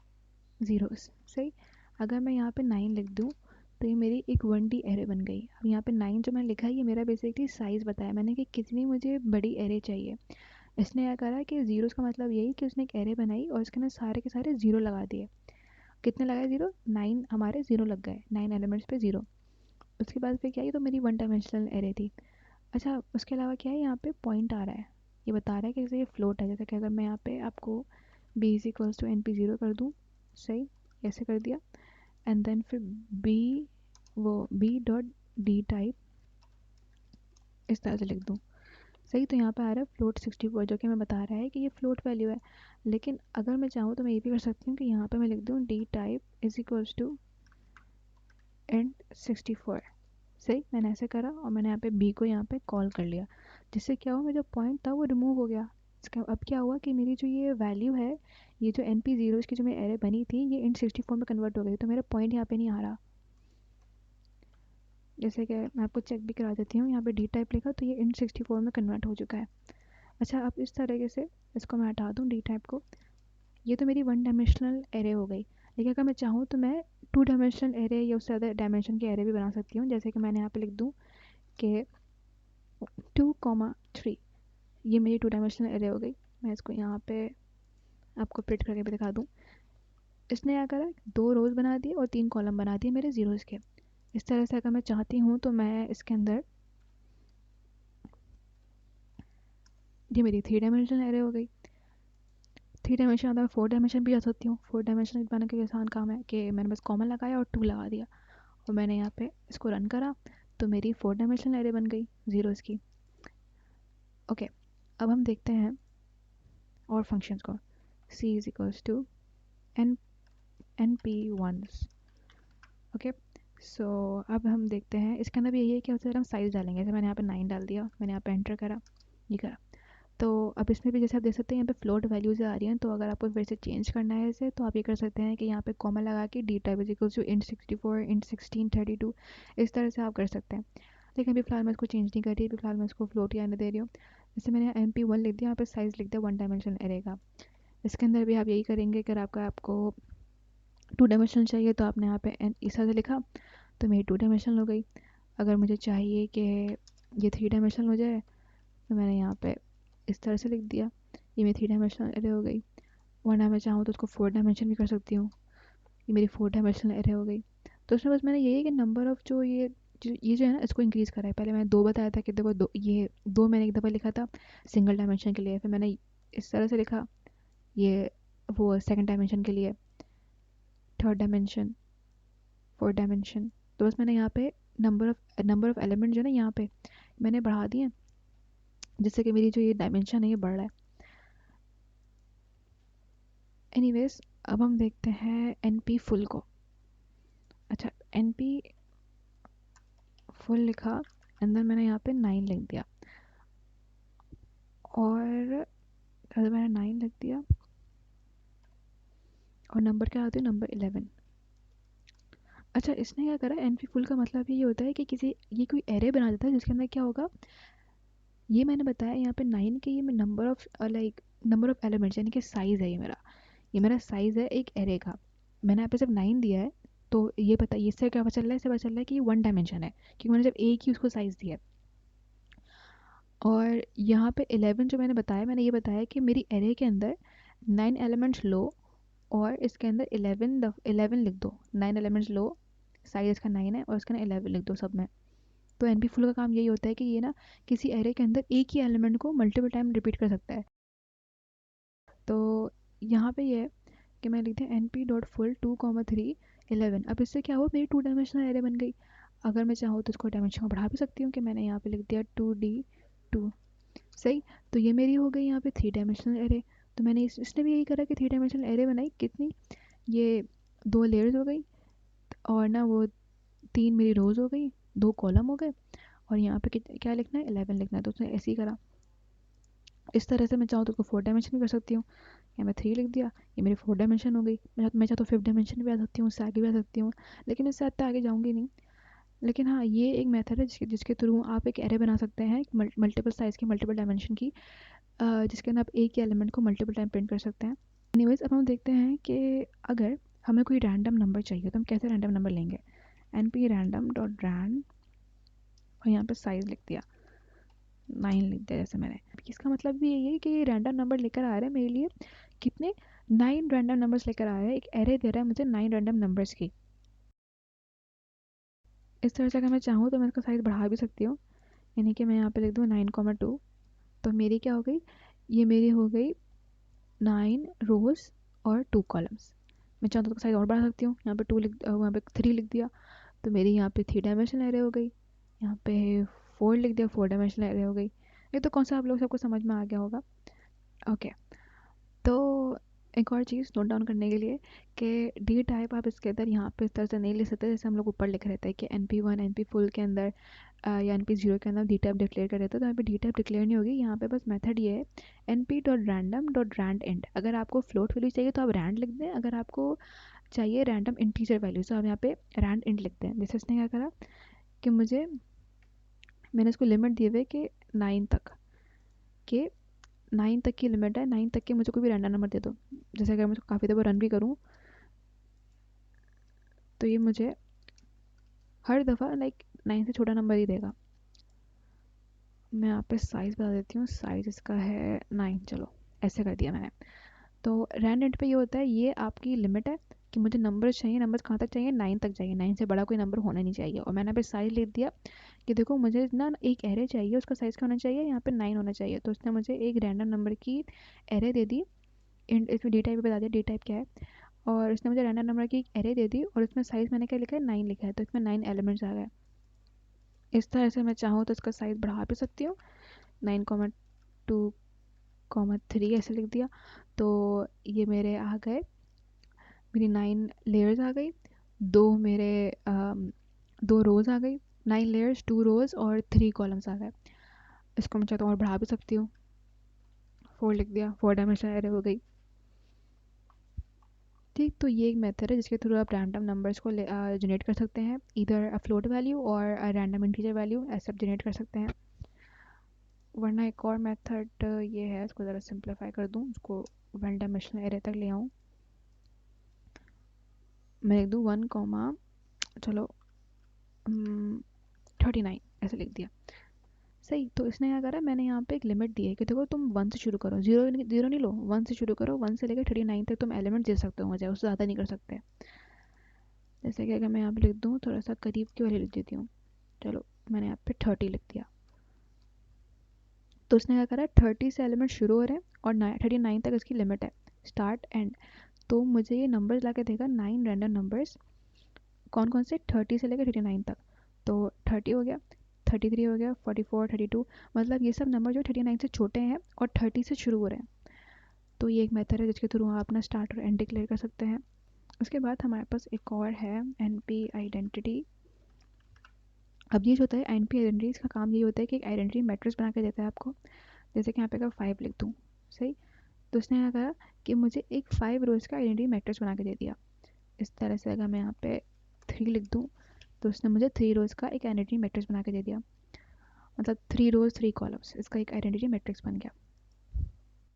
zeros, सही। अगर मैं यहाँ पे 9 लिख दूँ तो ये मेरी एक 1D एरे बन गई। अब यहाँ पे 9 जो मैंने लिखा है ये मेरा बेसिकली साइज़ बताया मैंने कि कितनी मुझे बड़ी एरे चाहिए। इसने क्या करा कि ज़ीरोस का मतलब यही कि उसने एक एरे बनाई और उसके अंदर सारे के सारे ज़ीरो लगा दिए। कितने लगाए ज़ीरो, 9 हमारे ज़ीरो लग गए, 9 एलिमेंट्स पे ज़ीरो। उसके बाद फिर क्या, ये तो मेरी 1 डायमेंशनल एरे थी। अच्छा, उसके अलावा क्या है, यहाँ पे पॉइंट आ रहा है, ये बता रहा है कि जैसे ये फ्लोट है। जैसे कि अगर मैं यहाँ पे आपको b is equals to n p zero कर दूँ, सही, ऐसे कर दिया, एंड देन फिर बी, वो बी डॉट डी टाइप इस तरह से लिख दूँ, सही। तो यहाँ पे आ रहा है फ्लोट 64, जो कि मैं बता रहा है कि ये फ्लोट वैल्यू है। लेकिन अगर मैं चाहूँ तो मैं ये भी कर सकती हूँ कि यहाँ पे मैं लिख दूँ d type is equals to int 64, सही, मैंने ऐसे करा और मैंने यहाँ पे बी को यहाँ पे कॉल कर लिया, जिससे क्या हुआ, मेरा जो पॉइंट था वो रिमूव हो गया। इसका अब क्या हुआ कि मेरी जो ये वैल्यू है, ये जो एन पी जीरो की जो मेरी एरे बनी थी, ये int 64 में कन्वर्ट हो गई, तो मेरा पॉइंट यहाँ पे नहीं आ रहा। जैसे कि मैं आपको चेक भी करा देती हूँ, यहाँ पे डी टाइप लिखा तो ये int 64 में कन्वर्ट हो चुका है। अच्छा, अब इस तरीके से इसको मैं हटा दूँ डी टाइप को, ये तो मेरी वन डायमेंशनल एरे हो गई। लेकिन अगर मैं चाहूँ तो मैं टू डायमेंशनल एरे या उससे ज़्यादा डायमेंशन की एरे भी बना सकती हूँ। जैसे कि मैंने यहाँ पे लिख दूँ कि 2,3, ये मेरी टू डायमेंशनल एरे हो गई। मैं इसको यहाँ पे आपको प्रिंट करके भी दिखा दूँ। इसने क्या करा, 2 रोज़ बना दिए और 3 कॉलम बना दिए मेरे ज़ीरोज़ के। इस तरह से अगर मैं चाहती हूँ तो मैं इसके अंदर, ये मेरी 3 डायमेंशनल एरे हो गई। 3 डायमेंशन आता है, 4 डायमेंशन भी आ सकती हूँ। 4 डायमेंशन बनाने के लिए आसान काम है कि मैंने बस कॉमन लगाया और 2 लगा दिया और मैंने यहाँ पे इसको रन करा, तो मेरी 4 डायमेंशनल एरे बन गई ज़ीरोज़ की। ओके, अब हम देखते हैं और फंक्शंस को। c is equals to N N P ones. Okay, so अब हम देखते हैं इसके अंदर भी यही है कि हम साइज़ डालेंगे। जैसे मैंने यहाँ पे 9 डाल दिया, मैंने यहाँ पे एंटर करा, ये करा। तो अब इसमें भी जैसे आप देख सकते हैं यहाँ पे फ्लोट वैल्यूज़ आ रही हैं, तो अगर आपको फिर से चेंज करना है इसे, तो आप ये कर सकते हैं कि यहाँ पे कॉमा लगा के d type is equals to int 64 int 16 32, इस तरह से आप कर सकते हैं। लेकिन अभी फ़िलहाल मैं इसको चेंज नहीं कर रही, अभी फ़िलहाल मैं इसको फ्लोट ही आने दे रही हूँ। जैसे मैंने यहाँ MP1 लिख दिया, यहाँ पे साइज़ लिख दिया वन डायमेंशन एरे का। इसके अंदर भी आप यही करेंगे, अगर आपको टू डायमेंशनल चाहिए तो आपने यहाँ पे इस तरह से लिखा, तो मेरी टू डायमेंशनल हो गई। अगर मुझे चाहिए कि ये थ्री डायमेंशनल हो जाए, तो मैंने यहाँ पे इस तरह से लिख दिया, ये मेरी थ्री डायमेंशनल एरे हो गई। वरना मैं चाहूँ तो उसको 4 डायमेंशन भी कर सकती हूँ, ये मेरी 4 डायमेंशनल एरे हो गई। तो उसमें बस मैंने यही है कि नंबर ऑफ़ ये जो है ना, इसको इंक्रीज़ करा है। पहले मैंने 2 बताया था कि देखो, 2 ये 2 मैंने एक दफ़ा लिखा था सिंगल डायमेंशन के लिए, फिर मैंने इस तरह से लिखा, ये वो सेकंड डायमेंशन के लिए, थर्ड डायमेंशन, फोर्थ डायमेंशन। तो बस मैंने यहाँ पे नंबर ऑफ़ एलिमेंट जो है ना, यहाँ पे मैंने बढ़ा दिए, जिससे कि मेरी जो ये डायमेंशन है ये बढ़ रहा है। एनीवेज, अब हम देखते हैं एन पी फुल को। अच्छा, एन पी फुल लिखा, अंदर मैंने यहाँ पे 9 लिख दिया, और अगर मैंने 9 लिख दिया और नंबर क्या आती है, नंबर 11। अच्छा, इसने क्या करा, एन पी फुल का मतलब ये होता है कि ये कोई एरे बना देता है जिसके अंदर क्या होगा, ये मैंने बताया यहाँ पे 9 के, ये नंबर ऑफ एलिमेंट्स यानी कि साइज़ है, ये मेरा साइज़ है एक एरे का। मैंने यहाँ पे सिर्फ 9 दिया है, तो ये पता, इससे क्या पता चल रहा है, इससे पता चल रहा है कि ये वन डायमेंशन है, क्योंकि मैंने सिर्फ एक ही उसको साइज़ दिया है। और यहाँ पे 11 जो मैंने बताया, मैंने ये बताया कि मेरी एरे के अंदर 9 एलिमेंट्स लो और इसके अंदर 11 लिख दो। 9 एलिमेंट्स लो, साइज इसका 9 है और इसके अंदर 11 लिख दो सब में। तो एन पी फुल का काम यही होता है कि ये ना किसी एरे के अंदर एक ही एलिमेंट को मल्टीपल टाइम रिपीट कर सकता है। तो यहाँ पे ये है कि मैं लिखती हूँ एन पी डॉट फुल 2,3 11। अब इससे क्या हुआ, मेरी टू डायमेंशनल एरे बन गई। अगर मैं चाहूँ तो इसको डायमेंशन को बढ़ा भी सकती हूँ, कि मैंने यहाँ पे लिख दिया 2D2। सही, तो ये मेरी हो गई यहाँ पे थ्री डायमेंशनल एरे। तो मैंने इसने भी यही करा कि थ्री डायमेंशनल एरे बनाई, कितनी, ये 2 लेयर्स हो गई, और ना वो 3 मेरी रोज़ हो गई, 2 कॉलम हो गए, और यहाँ पे क्या लिखना है, 11 लिखना है, तो उसने ऐसे ही करा। इस तरह से मैं चाहूँ तो उसको 4 डायमेंशन भी कर सकती हूँ, या मैं 3 लिख दिया, ये मेरी 4 डायमेंशन हो गई। मैं चाहता हूँ 5th डायमेंशन भी आ सकती हूँ, उससे आगे भी आ सकती हूँ, लेकिन इससे आगे आगे जाऊँगी नहीं। लेकिन हाँ, ये एक मेथड है जिसके थ्रू आप एक एरे बना सकते हैं, मल्टीपल साइज़ की, मल्टीपल डायमेंशन की, जिसके अंदर आप एक ही एलिमेंट को मल्टीपल टाइम प्रिंट कर सकते हैं। एनीवेज, अब हम देखते हैं कि अगर हमें कोई रैंडम नंबर चाहिए तो हम कैसे रैंडम नंबर लेंगे। N p random dot rand, और यहाँ पे साइज़ लिख दिया, 9 लिख दिया जैसे मैंने। इसका मतलब भी यही है कि ये रैंडम नंबर लेकर आ रहा है मेरे लिए, कितने, 9 रैंडम नंबर्स लेकर आ रहा है, एक एरे दे रहा है मुझे 9 रैंडम नंबर्स की। इस तरह से अगर मैं चाहूँ तो मैं इसका साइज़ बढ़ा भी सकती हूँ, यानी कि मैं यहाँ पे लिख दूँ 9,2। तो मेरी क्या हो गई, ये मेरी हो गई 9 रोज़ और 2 कॉलम्स। मैं चाहूँ तो साइज़ और बढ़ा सकती हूँ, यहाँ पे वहाँ पे 3 लिख दिया, तो मेरी यहाँ पे 3 डायमेंशनल एरे हो गई। यहाँ पे 4 लिख दिया, 4 डायमेंशनल एरे हो गई। ये तो कौन सा आप लोग सबको समझ में आ गया होगा। ओके, तो एक और चीज़ नोट डाउन करने के लिए कि डी टाइप आप इसके अंदर यहाँ पे इस तरह से नहीं लिख सकते जैसे हम लोग ऊपर लिख रहे थे कि NP1 NP फुल के अंदर या NP0 के अंदर डी टाइप डिक्लेयर कर देते, तो यहाँ पे डी टाइप डिक्लेयर नहीं होगी। यहाँ पे बस मेथड ये है np.random.rand int। अगर आपको फ्लोट वैल्यू चाहिए तो आप रैंड लिख दें, अगर आपको चाहिए रैंडम इंटीजर वैल्यू तो आप यहाँ पे रैंड इंट लिखते हैं। जैसे इसने क्या करा कि मैंने इसको लिमिट दिए हुए कि 9 तक, कि 9 तक की लिमिट है, 9 तक के मुझे कोई भी रैंडम नंबर दे दो। जैसे अगर मैं इसको काफ़ी दफ़ा रन भी करूँ तो ये मुझे हर दफ़ा लाइक 9 से छोटा नंबर ही देगा। मैं यहाँ पे साइज़ बता देती हूँ, साइज़ इसका है 9, चलो ऐसे कर दिया मैंने। तो रैंड इंट पे ये होता है, ये आपकी लिमिट है कि मुझे नंबर चाहिए, नंबर कहाँ तक चाहिए, 9 तक चाहिए, 9 से बड़ा कोई नंबर होना नहीं चाहिए। और मैंने यहाँ पे साइज़ लिख दिया कि देखो मुझे ना एक एरे चाहिए, उसका साइज़ क्या होना चाहिए, यहाँ पे 9 होना चाहिए। तो उसने मुझे एक रैंडम नंबर की एरे दे दी। इसमें डी टाइप बता दिया डी टाइप क्या है, और उसने मुझे रैंडम नंबर की एक एरे दे दी और उसमें साइज़ मैंने क्या लिखा है, 9 लिखा है, तो इसमें 9 एलिमेंट्स आ गए। इस तरह से मैं चाहूँ तो इसका साइज़ बढ़ा भी सकती हूँ, 9,2,3 ऐसे लिख दिया। तो ये मेरे आ गए, मेरी 9 लेयर्स आ गई, दो मेरे दो रोज़ आ गई, 9 लेयर्स 2 रोज़ और 3 कॉलम्स आ गए। इसको मैं चाहता हूँ और बढ़ा भी सकती हूँ, 4 लिख दिया, 4 डायमेंशनल एरे हो गई। ठीक, तो ये एक मेथड है जिसके थ्रू आप रैंडम नंबर्स को जनरेट कर सकते हैं, इधर अ फ्लोट वैल्यू और अ रैंडम इंटीजर वैल्यू ऐसे आप जनरेट कर सकते हैं। वरना एक और मेथड ये है, इसको ज़रा सिंप्लीफाई कर दूँ, उसको 1 डायमेंशनल एरे तक ले आऊँ। मैं लिख दूँ 1 कॉमा, चलो 39 ऐसे लिख दिया। सही, तो इसने क्या करा, मैंने यहाँ पे एक लिमिट दी है कि देखो तुम 1 से शुरू करो, जीरो जीरो नहीं लो, 1 से शुरू करो, 1 से लेकर 39 तक तुम एलिमेंट दे सकते हो मुझे, उससे ज़्यादा नहीं कर सकते। जैसे कि अगर मैं यहाँ पे लिख दूँ थोड़ा सा करीब की वाली लिख देती हूँ, चलो मैंने यहाँ पे 30 लिख दिया। तो उसने क्या करा, 30 से एलिमेंट शुरू हो रहे हैं और 39 तक इसकी लिमिट है, स्टार्ट एंड। तो मुझे ये नंबर्स ला के देगा 9 रैंडम नंबर्स, कौन कौन से, 30 से लेकर 39 तक। तो 30 हो गया, 33 हो गया, 44, 32, मतलब ये सब नंबर जो 39 से छोटे हैं और 30 से शुरू हो रहे हैं। तो ये एक मेथड है जिसके थ्रू आप अपना स्टार्ट और एंड डिक्लेयर कर सकते हैं। उसके बाद हमारे पास एक और है NP आइडेंटिटी। अब ये जो होता है NP आइडेंटिटी, इसका काम ये होता है कि एक आइडेंटिटी मैट्रिक्स बना के देता है आपको। जैसे कि यहाँ पे अगर 5 लिख दूँ, सही, तो उसने क्या कहा कि मुझे एक 5 रोज़ का आइडेंटिटी मैट्रिक्स बना के दे दिया। इस तरह से अगर मैं यहाँ पे 3 लिख दूँ तो उसने मुझे 3 रोज़ का एक आइडेंटिटी मैट्रिक्स बना के दे दिया, मतलब 3 रोज़ 3 कॉलम्स, इसका एक आइडेंटिटी मैट्रिक्स बन गया।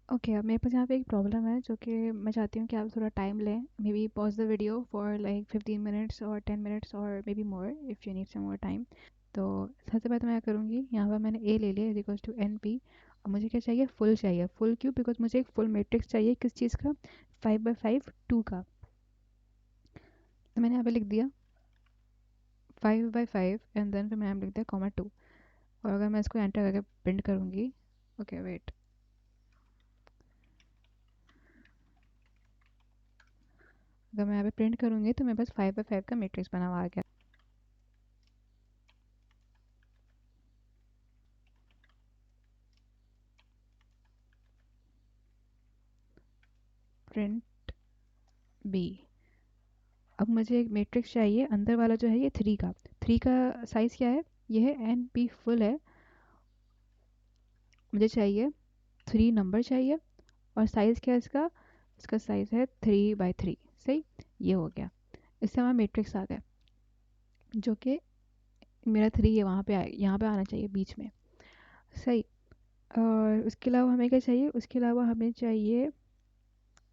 ओके, अब मेरे पास यहाँ पे एक प्रॉब्लम है जो कि मैं चाहती हूँ कि आप थोड़ा टाइम लें, maybe pause the video for like 15 minutes और 10 मिनट्स और maybe more if you need some more time. तो सबसे पहले तो मैं क्या करूँगी, यहाँ पर मैंने ए ले लिया इज इक्वल्स टू NP। और मुझे क्या चाहिए, फुल चाहिए। फुल क्यों, बिकॉज मुझे एक फुल मैट्रिक्स चाहिए, किस चीज़ का, 5 by 5 2 का। तो मैंने यहाँ पे लिख दिया 5 by 5 एंड देन फिर मैंने लिख दिया कॉमा 2। और अगर मैं इसको एंटर करके प्रिंट करूँगी, ओके वेट, अगर मैं यहाँ पे प्रिंट करूँगी तो मेरे पास 5 by 5 का मैट्रिक्स बना हुआ आ गया। Print b. अब मुझे एक मैट्रिक्स चाहिए, अंदर वाला जो है ये 3 का, 3 का साइज़ क्या है, ये है NP फुल है। मुझे चाहिए 3 नंबर चाहिए और साइज़ क्या है इसका, इसका साइज़ है 3 by 3। सही, ये हो गया। इससे हमारा मैट्रिक्स आ गया जो कि मेरा 3 है, वहाँ पे यहाँ पे आना चाहिए बीच में। सही, और उसके अलावा हमें क्या चाहिए, उसके अलावा हमें चाहिए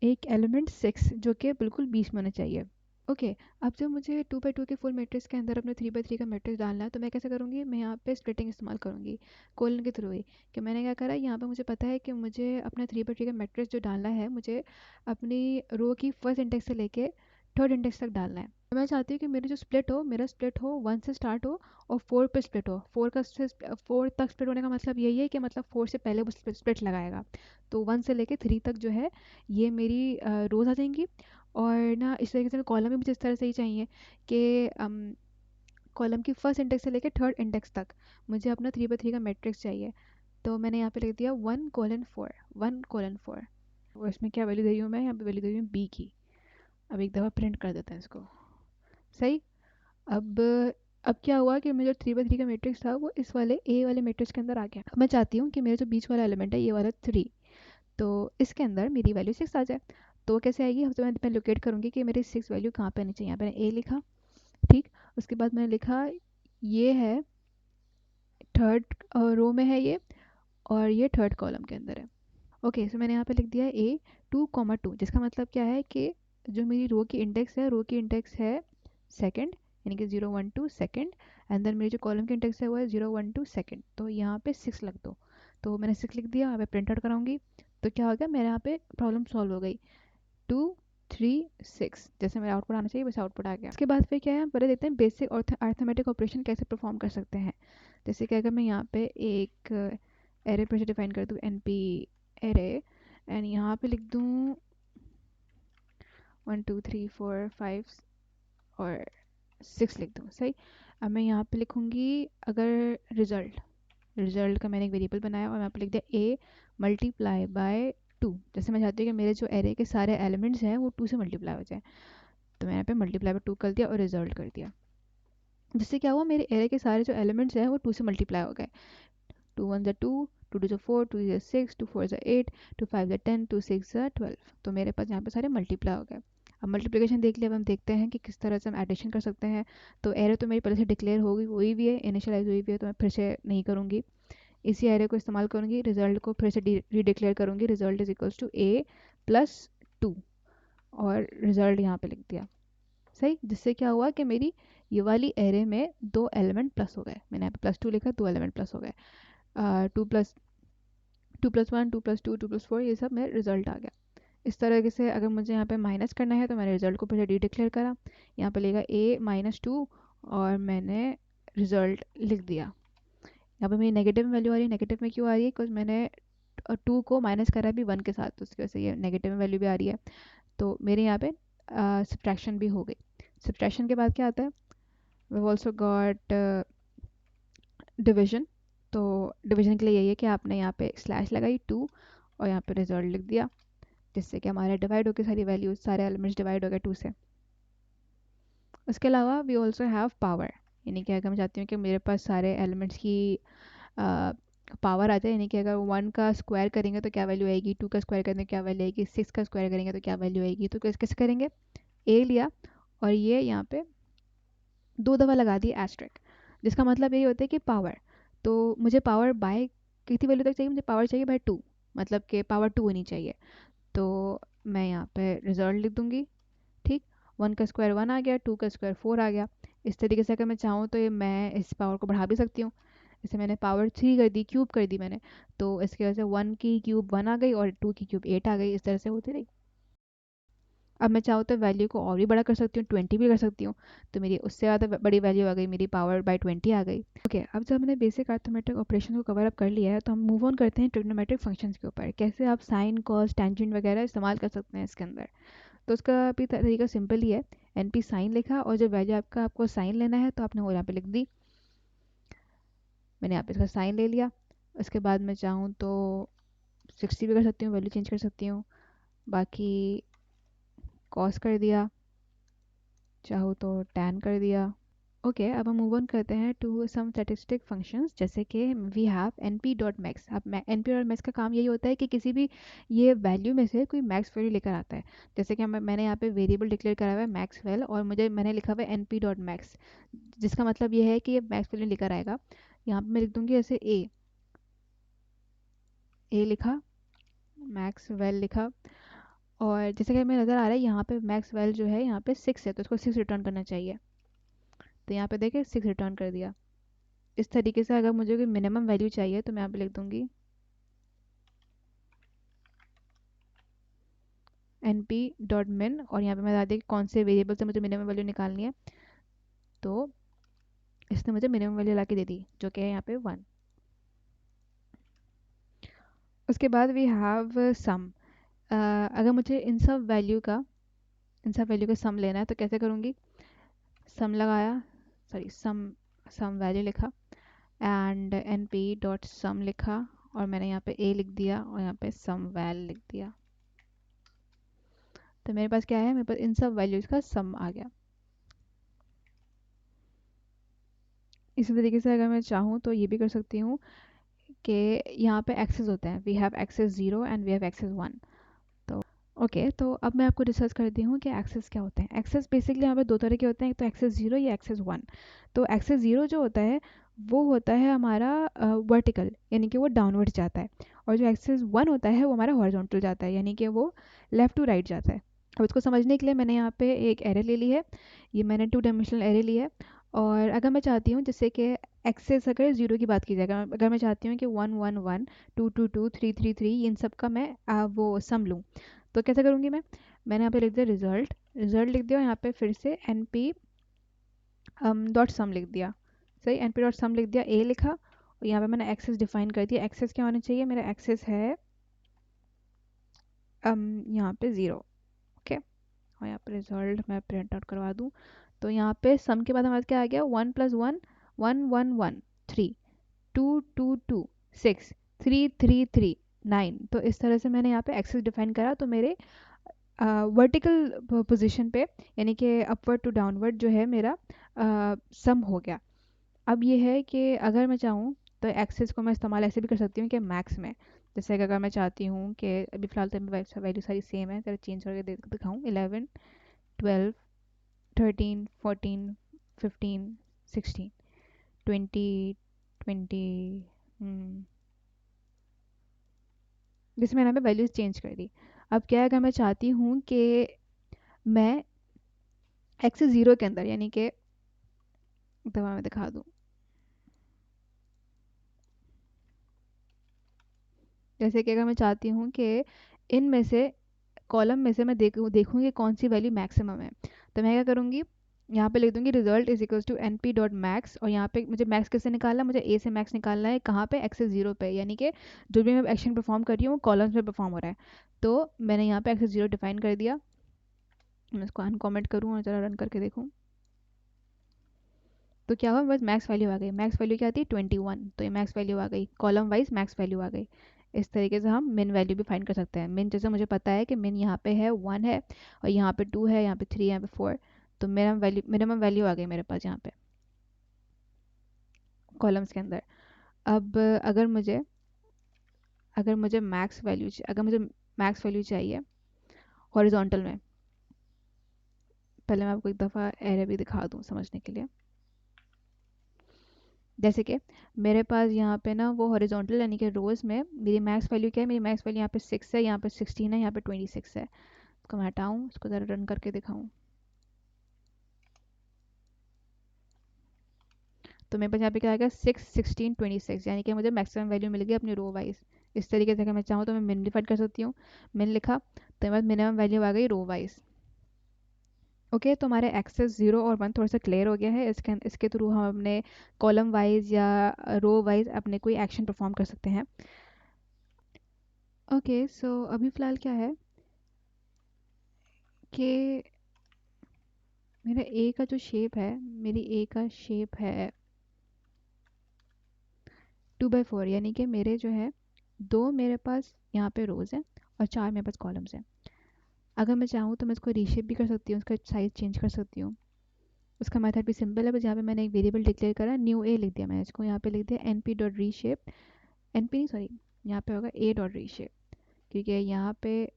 एक एलिमेंट 6 जो कि बिल्कुल बीच में होना चाहिए। ओके, अब जब मुझे 2 by 2 के फुल मैट्रिक्स के अंदर अपने 3 by 3 का मैट्रिक्स डालना है तो मैं कैसे करूँगी, मैं यहाँ पे स्प्लिटिंग इस्तेमाल करूँगी, कोलन के थ्रू ही। कि मैंने क्या करा, यहाँ पे मुझे पता है कि मुझे अपना 3 by 3 का मैट्रिक्स जो डालना है, मुझे अपनी रो की फर्स्ट इंडेक्स से लेके थर्ड इंडेक्स तक डालना है। तो मैं चाहती हूँ कि मेरी जो स्प्लिट हो, मेरा स्प्लिट हो 1 से स्टार्ट हो और 4 पे स्प्लिट हो। 4 तक स्प्लिट होने का मतलब यही है कि मतलब 4 से पहले वो स्प्लिट लगाएगा। तो 1 से लेके 3 तक जो है ये मेरी रोज़ आ जाएंगी। और ना इस तरीके से कॉलम भी मुझे इस तरह से ही चाहिए कि कॉलम की फर्स्ट इंडेक्स से लेकर थर्ड इंडेक्स तक मुझे अपना 3 by 3 का मैट्रिक्स चाहिए। तो मैंने यहाँ पे लिख दिया 1:4, 1:4। और इसमें क्या वैल्यू दे रही हूँ मैं, यहाँ पे वैल्यू दे रही हूँ बी की। अब एक दफ़ा प्रिंट कर देते हैं इसको। सही। अब अब क्या हुआ कि मेरा 3 by 3 का मैट्रिक्स था वो इस वाले ए वाले मैट्रिक्स के अंदर आ गया। अब मैं चाहती हूँ कि मेरा जो बीच वाला एलिमेंट है ये वाला 3, तो इसके अंदर मेरी वैल्यू 6 आ जाए। तो कैसे आएगी, सबसे पहले मैं लोकेट करूँगी कि मेरी 6 वैल्यू कहाँ पे आनी चाहिए। यहाँ पे ए लिखा, ठीक। उसके बाद मैंने लिखा ये है थर्ड रो में है ये, और ये थर्ड कॉलम के अंदर है। ओके, सो मैंने यहाँ पे लिख दिया ए 2, 2, जिसका मतलब क्या है कि जो मेरी रो की इंडेक्स है, रो की इंडेक्स है सेकंड, यानी कि 0, 1, 2 सेकंड। एंड देन मेरी जो कॉलम की इंडेक्स है वो है 0, 1, 2 सेकंड। तो यहाँ पे 6 लिख दो। तो मैंने 6 लिख दिया। यहाँ पे प्रिंट आउट कराऊंगी तो क्या हो गया, मेरे यहाँ पे प्रॉब्लम सॉल्व हो गई। 2, 3, 6 जैसे मेरा आउटपुट आना चाहिए वैसे आउटपुट आ गया। उसके बाद फिर क्या है, पहले देखते हैं बेसिक और अर्थमेटिक ऑपरेशन कैसे परफॉर्म कर सकते हैं। जैसे कि अगर मैं यहाँ पे एक एरे पर डिफाइन कर दूँ, एन पी एरे, एंड यहाँ पे लिख दूँ 1, 2, 3, 4, 5 और 6 लिख दूँ। सही। अब मैं यहाँ पे लिखूँगी अगर रिजल्ट, रिजल्ट का मैंने एक वेरिएबल बनाया और यहाँ पे लिख दिया ए मल्टीप्लाई बाय 2। जैसे मैं चाहती हूँ कि मेरे जो एरे के सारे एलिमेंट्स हैं वो 2 से मल्टीप्लाई हो जाए, तो मैंने यहाँ पे मल्टीप्लाई बाय 2 कर दिया और रिजल्ट कर दिया। जिससे क्या हुआ, मेरे एरे के सारे जो एलिमेंट्स हैं वो 2 से मल्टीप्लाई हो गए। 2 1 2, 2 2 4, 2 6, 2 4 8, 2 5 10, 2 6 12। तो मेरे पास यहाँ पे सारे मल्टीप्लाई हो गए। अब मल्टीप्लिकेशन देख लिया, अब हम देखते हैं कि किस तरह से हम एडिशन कर सकते हैं। तो एरे तो मेरी पहले से डिक्लेयर हो गई हुई भी है, इनिशियलाइज हुई भी है, तो मैं फिर से नहीं करूँगी। इसी एरे को इस्तेमाल करूँगी, रिजल्ट को फिर से रीडिक्लेयर करूँगी, result is equals to a plus 2, और रिजल्ट यहाँ पे लिख दिया। सही। जिससे क्या हुआ कि मेरी ये वाली एरे में 2 एलिमेंट प्लस हो गए। मैंने यहाँ पे +2 लिखा, 2 एलिमेंट प्लस हो गए। 2+1, 2+2, 2+4, ये सब मेरा रिजल्ट आ गया। इस तरीके से अगर मुझे यहाँ पे माइनस करना है तो मैंने रिजल्ट को पहले डिक्लेयर करा, यहाँ पे लेगा a-2, और मैंने रिजल्ट लिख दिया। यहाँ पे मेरी नेगेटिव में वैल्यू आ रही है। नेगेटिव में क्यों आ रही है, बिकॉज मैंने 2 को माइनस करा भी 1 के साथ, तो उसकी वजह से ये नेगेटिव में वैल्यू भी आ रही है। तो मेरे यहाँ पे सब्ट्रैक्शन भी हो गई। सब्ट्रैक्शन के बाद क्या आता है, वी ऑल्सो गॉट डिविजन। तो डिवीजन के लिए यही है कि आपने यहाँ पे स्लैश लगाई 2 और यहाँ पे रिजल्ट लिख दिया, जिससे कि हमारे डिवाइड होकर सारी वैल्यूज, सारे एलिमेंट्स डिवाइड हो गए 2 से। उसके अलावा वी ऑल्सो हैव पावर, यानी कि अगर मैं चाहती हूँ कि मेरे पास सारे एलिमेंट्स की पावर आ जाए, यानी कि अगर 1 का स्क्वायर करेंगे तो क्या वैल्यू आएगी, 2 का स्क्वायर करेंगे तो क्या वैल्यू आएगी, 6 का स्क्वायर करेंगे तो क्या वैल्यू आएगी। तो कैसे करेंगे, ए लिया और ये यहाँ पे 2 दफ़ा लगा दी एस्ट्रिक, जिसका मतलब यही होता है कि पावर। तो मुझे पावर बाय कितनी वैल्यू तक चाहिए, मुझे पावर चाहिए बाय 2, मतलब कि पावर 2 होनी चाहिए। तो मैं यहाँ पे रिजल्ट लिख दूँगी, ठीक। 1 का स्क्वायर 1 आ गया, 2 का स्क्वायर 4 आ गया। इस तरीके से अगर मैं चाहूँ तो ये मैं इस पावर को बढ़ा भी सकती हूँ। जैसे मैंने पावर 3 कर दी, क्यूब कर दी मैंने, तो इसकी वजह से 1 की क्यूब 1 आ गई और 2 की क्यूब 8 आ गई। इस तरह से होती रही। अब मैं चाहूँ तो वैल्यू को और भी बड़ा कर सकती हूँ, 20 भी कर सकती हूँ। तो मेरी उससे ज़्यादा बड़ी वैल्यू आ गई, मेरी पावर बाय 20 आ गई। ओके, अब जब हमने बेसिक अर्थमेटिक ऑपरेशन को कवर अप कर लिया है तो हम मूव ऑन करते हैं ट्रिग्नोमेट्रिक फंक्शंस के ऊपर, कैसे आप साइन कॉस टेंजेंट वगैरह इस्तेमाल कर सकते हैं इसके अंदर। तो उसका भी तरीका सिंपल ही है। एन पी साइन लिखा और जो वैल्यू आपको साइन लेना है तो आपने वो यहाँ पे लिख दी। मैंने यहाँ पे इसका साइन ले लिया। उसके बाद मैं चाहूँ तो 60 भी कर सकती हूँ, वैल्यू चेंज कर सकती हूँ। बाकी कॉस कर दिया, चाहो तो टैन कर दिया। ओके, अब हम मूव ऑन करते हैं टू सम स्टैटिस्टिक फंक्शंस, जैसे कि we have n p dot max. अब एन पी डॉट मैक्स का काम यही होता है कि किसी भी ये वैल्यू में से कोई मैक्स वैल्यू लेकर आता है। जैसे कि मैंने यहाँ पे वेरिएबल डिक्लेयर करा हुआ है मैक्स वेल, और मैंने लिखा हुआ है एन पी डॉट मैक्स, जिसका मतलब ये है कि ये मैक्स वैल्यू लेकर आएगा। यहाँ पे मैं लिख दूँगी जैसे ए लिखा, मैक्स वेल लिखा, और जैसे कि हमें नज़र आ रहा है यहाँ पे मैक्स वेल जो है यहाँ पे 6 है, तो उसको 6 रिटर्न करना चाहिए। तो यहाँ पे देखें 6 रिटर्न कर दिया। इस तरीके से अगर मुझे कोई मिनिमम वैल्यू चाहिए तो मैं यहाँ पे लिख दूँगी एन पी डॉट मिन, और यहाँ पे मैं बता दी कौन से वेरिएबल से मुझे मिनिमम वैल्यू निकालनी है। तो इसने मुझे मिनिमम वैल्यू ला के दे दी, जो कि है यहाँ पे 1। उसके बाद वी हैव सम। अगर मुझे इन सब वैल्यू का सम लेना है तो कैसे करूँगी, सम लगाया, सॉरी सम, सम वैल्यू लिखा एंड एन पी डॉट सम लिखा, और मैंने यहाँ पे ए लिख दिया और यहाँ पे सम वैल लिख दिया। तो मेरे पास क्या है, मेरे पास इन सब वैल्यूज़ का सम आ गया। इसी तरीके से अगर मैं चाहूँ तो ये भी कर सकती हूँ कि यहाँ पे एक्सेस होते हैं, we have access 0 and we have access 1। तो ओके, तो अब मैं आपको डिस्कस करती हूँ कि एक्सेस क्या होते हैं। एक्सेस बेसिकली यहाँ पे दो तरह के होते हैं, एक तो एक्सेस 0 या एक्सेस 1। तो एक्सेस 0 जो होता है वो होता है हमारा वर्टिकल, यानी कि वो डाउनवर्ड जाता है, और जो एक्सेस 1 होता है वो हमारा हॉरिजॉन्टल जाता है, यानी कि वो लेफ़्ट टू राइट जाता है। अब इसको समझने के लिए मैंने यहाँ पे एक एरे ले ली है, ये मैंने 2 डायमेंशनल एरे ली है। और अगर मैं चाहती हूँ जैसे कि एक्सेस अगर 0 की बात की जाए, अगर मैं चाहती हूँ कि 1 1 1 2 2 2 3 3 3 इन सब का मैं वो सम लूँ, तो कैसे करूँगी मैंने यहाँ पे लिख दिया रिजल्ट, रिजल्ट लिख दिया, और यहाँ पे फिर से एन पी डॉट सम लिख दिया। सही, एन पी डॉट सम लिख दिया, ए लिखा, और यहाँ पे मैंने एक्सेस डिफाइन कर दिया। एक्सेस क्या होना चाहिए, मेरा एक्सेस है यहाँ पे 0। ओके, और यहाँ पे रिजल्ट मैं प्रिंट आउट करवा दूँ। तो यहाँ पे सम के बाद हमारे क्या आ गया, 1 + 1 1 1 1 3 2 2 2 6 3 3 3 9। तो इस तरह से मैंने यहाँ पे एक्सेस डिफाइन करा, तो मेरे वर्टिकल पोजीशन पे, यानी कि अपवर्ड टू डाउनवर्ड जो है मेरा सम हो गया। अब ये है कि अगर मैं चाहूँ तो एक्सेस को मैं इस्तेमाल ऐसे भी कर सकती हूँ कि मैक्स में, जैसे कि अगर मैं चाहती हूँ कि अभी फ़िलहाल तो वैल्यू सारी सेम है, ज़रा चेंज करके दिखाऊँ, 11 12 13 14 15 16 20 20, जिसमें मैंने यहाँ पे वैल्यूज़ चेंज कर दी। अब क्या है, अगर मैं चाहती हूँ कि मैं एक्सेस 0 के अंदर, यानी कि दवा में दिखा दूँ, जैसे कि अगर मैं चाहती हूँ कि इनमें से कॉलम में से मैं देखूँ कि कौन सी वैल्यू मैक्सिमम है, तो मैं क्या करूँगी, यहाँ पे लिख दूँगी result is equals to n p dot max, और यहाँ पे मुझे मैक्स किससे निकालना है, मुझे ए से मैक्स निकालना है, कहाँ पे, एक्सेस 0 पे, यानी कि जो भी मैं एक्शन परफॉर्म कर रही हूँ वो कॉलम्स में परफॉर्म हो रहा है। तो मैंने यहाँ पे एक्सेस 0 डिफाइन कर दिया। मैं इसको अनकॉमेंट करूँ और ज़रा रन करके देखूँ, तो क्या हुआ, बस मैक्स वैल्यू आ गई। मैक्स वैल्यू क्या थी, 21, तो ये मैक्स वैल्यू आ गई, कॉलम वाइज मैक्स वैल्यू आ गई। इस तरीके से हम मिन वैल्यू भी फाइंड कर सकते हैं। मिन जैसे मुझे पता है कि मिन यहाँ पे है 1 है, और यहाँ पे 2 है, यहाँ पे 3 है, यहाँ पे 4, तो मेरा वैल्यू, मिनिमम वैल्यू आ गई मेरे पास यहाँ पे कॉलम्स के अंदर। अब अगर मुझे मैक्स वैल्यू चाहिए हॉरिजॉन्टल में, पहले मैं आपको एक दफ़ा एरे भी दिखा दूँ समझने के लिए। जैसे कि मेरे पास यहाँ पे ना वो हॉरिजॉन्टल, यानी कि रोज़ में मेरी मैक्स वैल्यू क्या है, मेरी मैक्स वैल्यू यहाँ पे 6 है, यहाँ पे 16 है, यहाँ पे 26 है। इसको मैं हटाऊँ, इसको ज़रा रन करके दिखाऊँ, तो मेरे पास यहाँ पे क्या आएगा, 6 16 26, यानी कि मुझे मैक्सिमम वैल्यू मिल गई अपनी रो वाइज। इस तरीके से अगर मैं चाहूँ तो मैं मिन डिफाइन कर सकती हूँ। मिन लिखा तो मेरे पास मिनिमम वैल्यू आ गई रो वाइज। ओके, तो हमारे एक्सेस 0 और 1 थोड़ा सा क्लियर हो गया है। इसके थ्रू हम अपने कॉलम वाइज या रो वाइज अपने कोई एक्शन परफॉर्म कर सकते हैं। ओके, सो अभी फ़िलहाल क्या है कि मेरा ए का जो शेप है, मेरी ए का शेप है 2/4, यानी कि मेरे जो है दो मेरे पास यहाँ पे रोज़ हैं और 4 मेरे पास कॉलम्स हैं। अगर मैं चाहूँ तो मैं इसको रीशेप भी कर सकती हूँ, उसका साइज़ चेंज कर सकती हूँ। उसका मेथड भी सिंपल है, बस यहाँ पे मैंने एक वेरिएबल डिक्लेयर करा, न्यू ए लिख दिया मैंने इसको, यहाँ पे लिख दिया n p dot reshape, n p नहीं सॉरी, यहाँ पे होगा ए डॉट रीशेप, क्योंकि यहाँ पे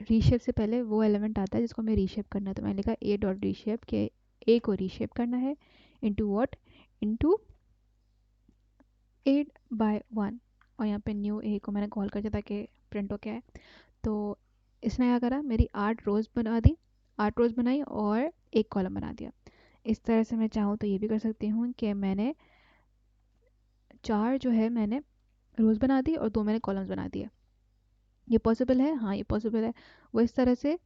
रीशेप से पहले वो एलिमेंट आता है जिसको हमें रीशेप करना है। तो मैंने लिखा ए डॉट रीशेप के ए को रीशेप करना है इंटू वॉट, इंटू 8/1, और यहाँ पे न्यू ए को मैंने कॉल कर दिया ताकि प्रिंट हो क्या है। तो इसने क्या करा, मेरी 8 रोज़ बना दी, 8 रोज़ बनाई और एक कॉलम बना दिया। इस तरह से मैं चाहूँ तो ये भी कर सकती हूँ कि मैंने 4 जो है मैंने रोज़ बना दी और 2 मैंने कॉलम्स बना दिए। ये पॉसिबल है, हाँ ये पॉसिबल है। वो इस तरह से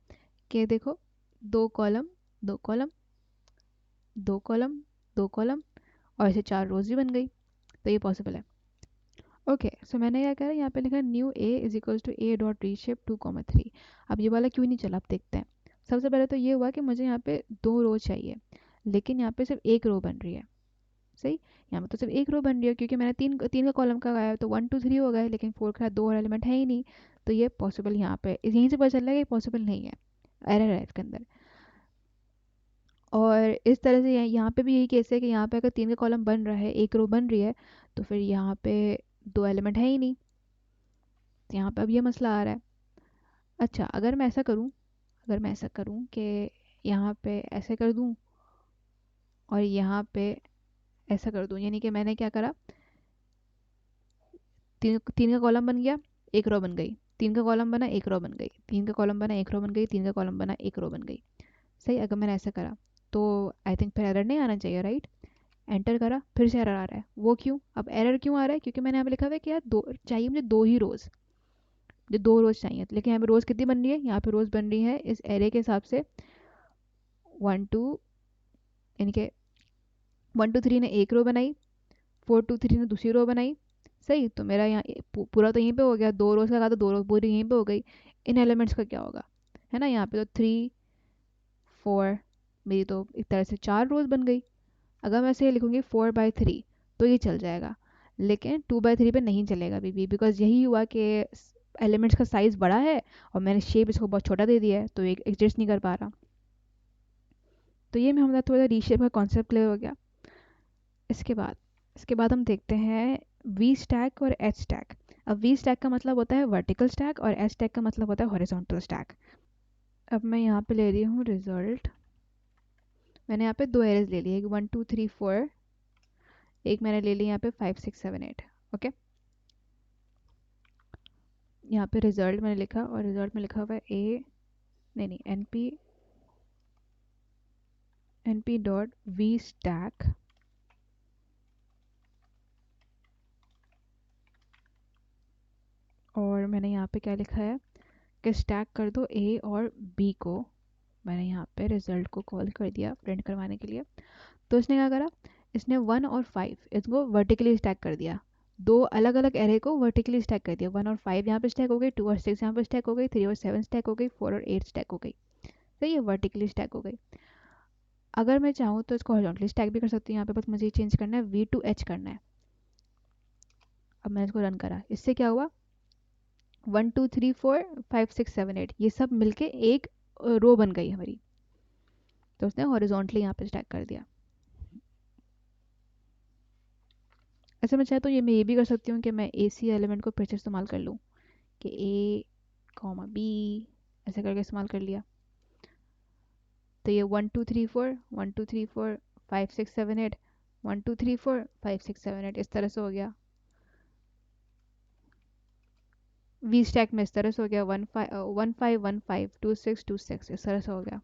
कि देखो, 2 कॉलम 2 कॉलम 2 कॉलम 2 कॉलम, और ऐसे 4 रोज़ भी बन गई, तो ये पॉसिबल है। ओके, सो मैंने क्या करा, यहाँ पे लिखा new a is equals to a dot reshape 2,3। अब ये वाला क्यों नहीं चला, आप देखते हैं। सबसे पहले तो ये हुआ कि मुझे यहाँ पे 2 रो चाहिए, लेकिन यहाँ पे सिर्फ एक रो बन रही है। सही, यहाँ पे तो सिर्फ एक रो बन रही है, क्योंकि मैंने तीन तीन का कॉलम का लगाया, तो 1 2 3 हो गए, लेकिन 4 का 2 और एलिमेंट है ही नहीं। तो ये पॉसिबल यहाँ पे यहीं से पता चल रहा है कि पॉसिबल नहीं है, एरर है इसके अंदर। और इस तरह से यहाँ पे भी यही केस है कि यहाँ पे अगर 3 का कॉलम बन रहा है, एक रो बन रही है, तो फिर यहाँ पे 2 एलिमेंट है ही नहीं। तो यहाँ पे अब ये मसला आ रहा है। अच्छा, अगर मैं ऐसा करूँ कि यहाँ पे ऐसे कर दूँ और यहाँ पे ऐसा कर दूँ, यानी कि मैंने क्या करा, तीन तीन का कॉलम बन गया, एक रो बन गई, 3 का कॉलम बना, एक रो बन गई, 3 का कॉलम बना, एक रो बन गई, 3 का कॉलम बना, एक रो बन गई। सही, अगर मैंने ऐसा करा तो आई थिंक फिर एरर नहीं आना चाहिए, राइट। एंटर करा, फिर से एरर आ रहा है। वो क्यों? अब एरर क्यों आ रहा है? क्योंकि मैंने यहाँ पे लिखा हुआ है कि यार दो चाहिए, मुझे दो ही रोज, मुझे 2 रोज चाहिए, लेकिन यहाँ पे रोज कितनी बन रही है? यहाँ पे रोज बन रही है इस एरे के हिसाब से 1 2, यानी कि 1 2 3 ने एक रो बनाई, 4 2 3 ने दूसरी रो बनाई। सही, तो मेरा यहाँ पूरा तो यहीं पे हो गया, 2 रोज का कहा तो 2 रोज पूरी यहीं पे हो गई। इन एलिमेंट्स का क्या होगा? है ना, यहाँ पे तो 3 4, मेरी तो एक तरह से 4 रोज बन गई। अगर मैं इसे लिखूंगी 4/3 तो ये चल जाएगा, लेकिन 2/3 पे नहीं चलेगा अभी भी, बिकॉज यही हुआ कि एलिमेंट्स का साइज बड़ा है और मैंने शेप इसको बहुत छोटा दे दिया है, तो ये एग्जिस्ट नहीं कर पा रहा। तो ये में हमारा थोड़ा रीशेप का कॉन्सेप्ट क्लियर हो गया। इसके बाद हम देखते हैं वी स्टैक और एच स्टैक। अब वी स्टैक का मतलब होता है वर्टिकल स्टैक और एच स्टैक का मतलब होता है हॉरिजॉन्टल स्टैक। अब मैं यहाँ पे ले रही हूँ रिजल्ट। मैंने यहाँ पे 2 एरेज ले लिए, एक 1 2 3 4, एक मैंने ले ली यहाँ पे 5 6 7 8। ओके, यहाँ पे रिजल्ट मैंने लिखा और रिजल्ट में लिखा हुआ है ए, नहीं एनपी डॉट वी स्टैक, और मैंने यहाँ पे क्या लिखा है कि स्टैक कर दो ए और बी को। मैंने यहाँ पे रिजल्ट को कॉल कर दिया प्रिंट करवाने के लिए। तो इसने क्या करा, इसने 1 और 5 इसको वर्टिकली स्टैक कर दिया, दो अलग अलग एरे को वर्टिकली स्टैक कर दिया। 1 और 5 यहाँ पे स्टैक हो गई, 2 और 6 यहाँ पे स्टैक हो गई, 3 और 7 स्टैक हो गई, 4 और 8 स्टैक हो गई। सही है, वर्टिकली स्टैक हो गई। अगर मैं चाहूँ तो इसको हॉरिजॉन्टली स्टैक भी कर सकती हूँ, यहाँ पे बस मुझे चेंज करना है, V to H करना है। अब मैंने इसको रन करा, इससे क्या हुआ, 1 2 3 4 5 6 7 8 ये सब मिलके एक रो बन गई हमारी। तो उसने हॉरिजॉन्टली यहाँ पे स्टैक कर दिया। ऐसे में चाहे तो ये भी कर सकती हूँ कि मैं ए सी एलिमेंट को फिर से इस्तेमाल कर लूँ, कि ए कॉमा बी ऐसे करके इस्तेमाल कर लिया। तो ये 1 2 3 4 1 2 3 4 5 6 7 8, 1 2 3 4 5 6 7 8 इस तरह से हो गया। वी स्टैक में इस तरह से हो गया, 1 5 1 5 1 5 2 6 2 6 इस तरह से हो गया।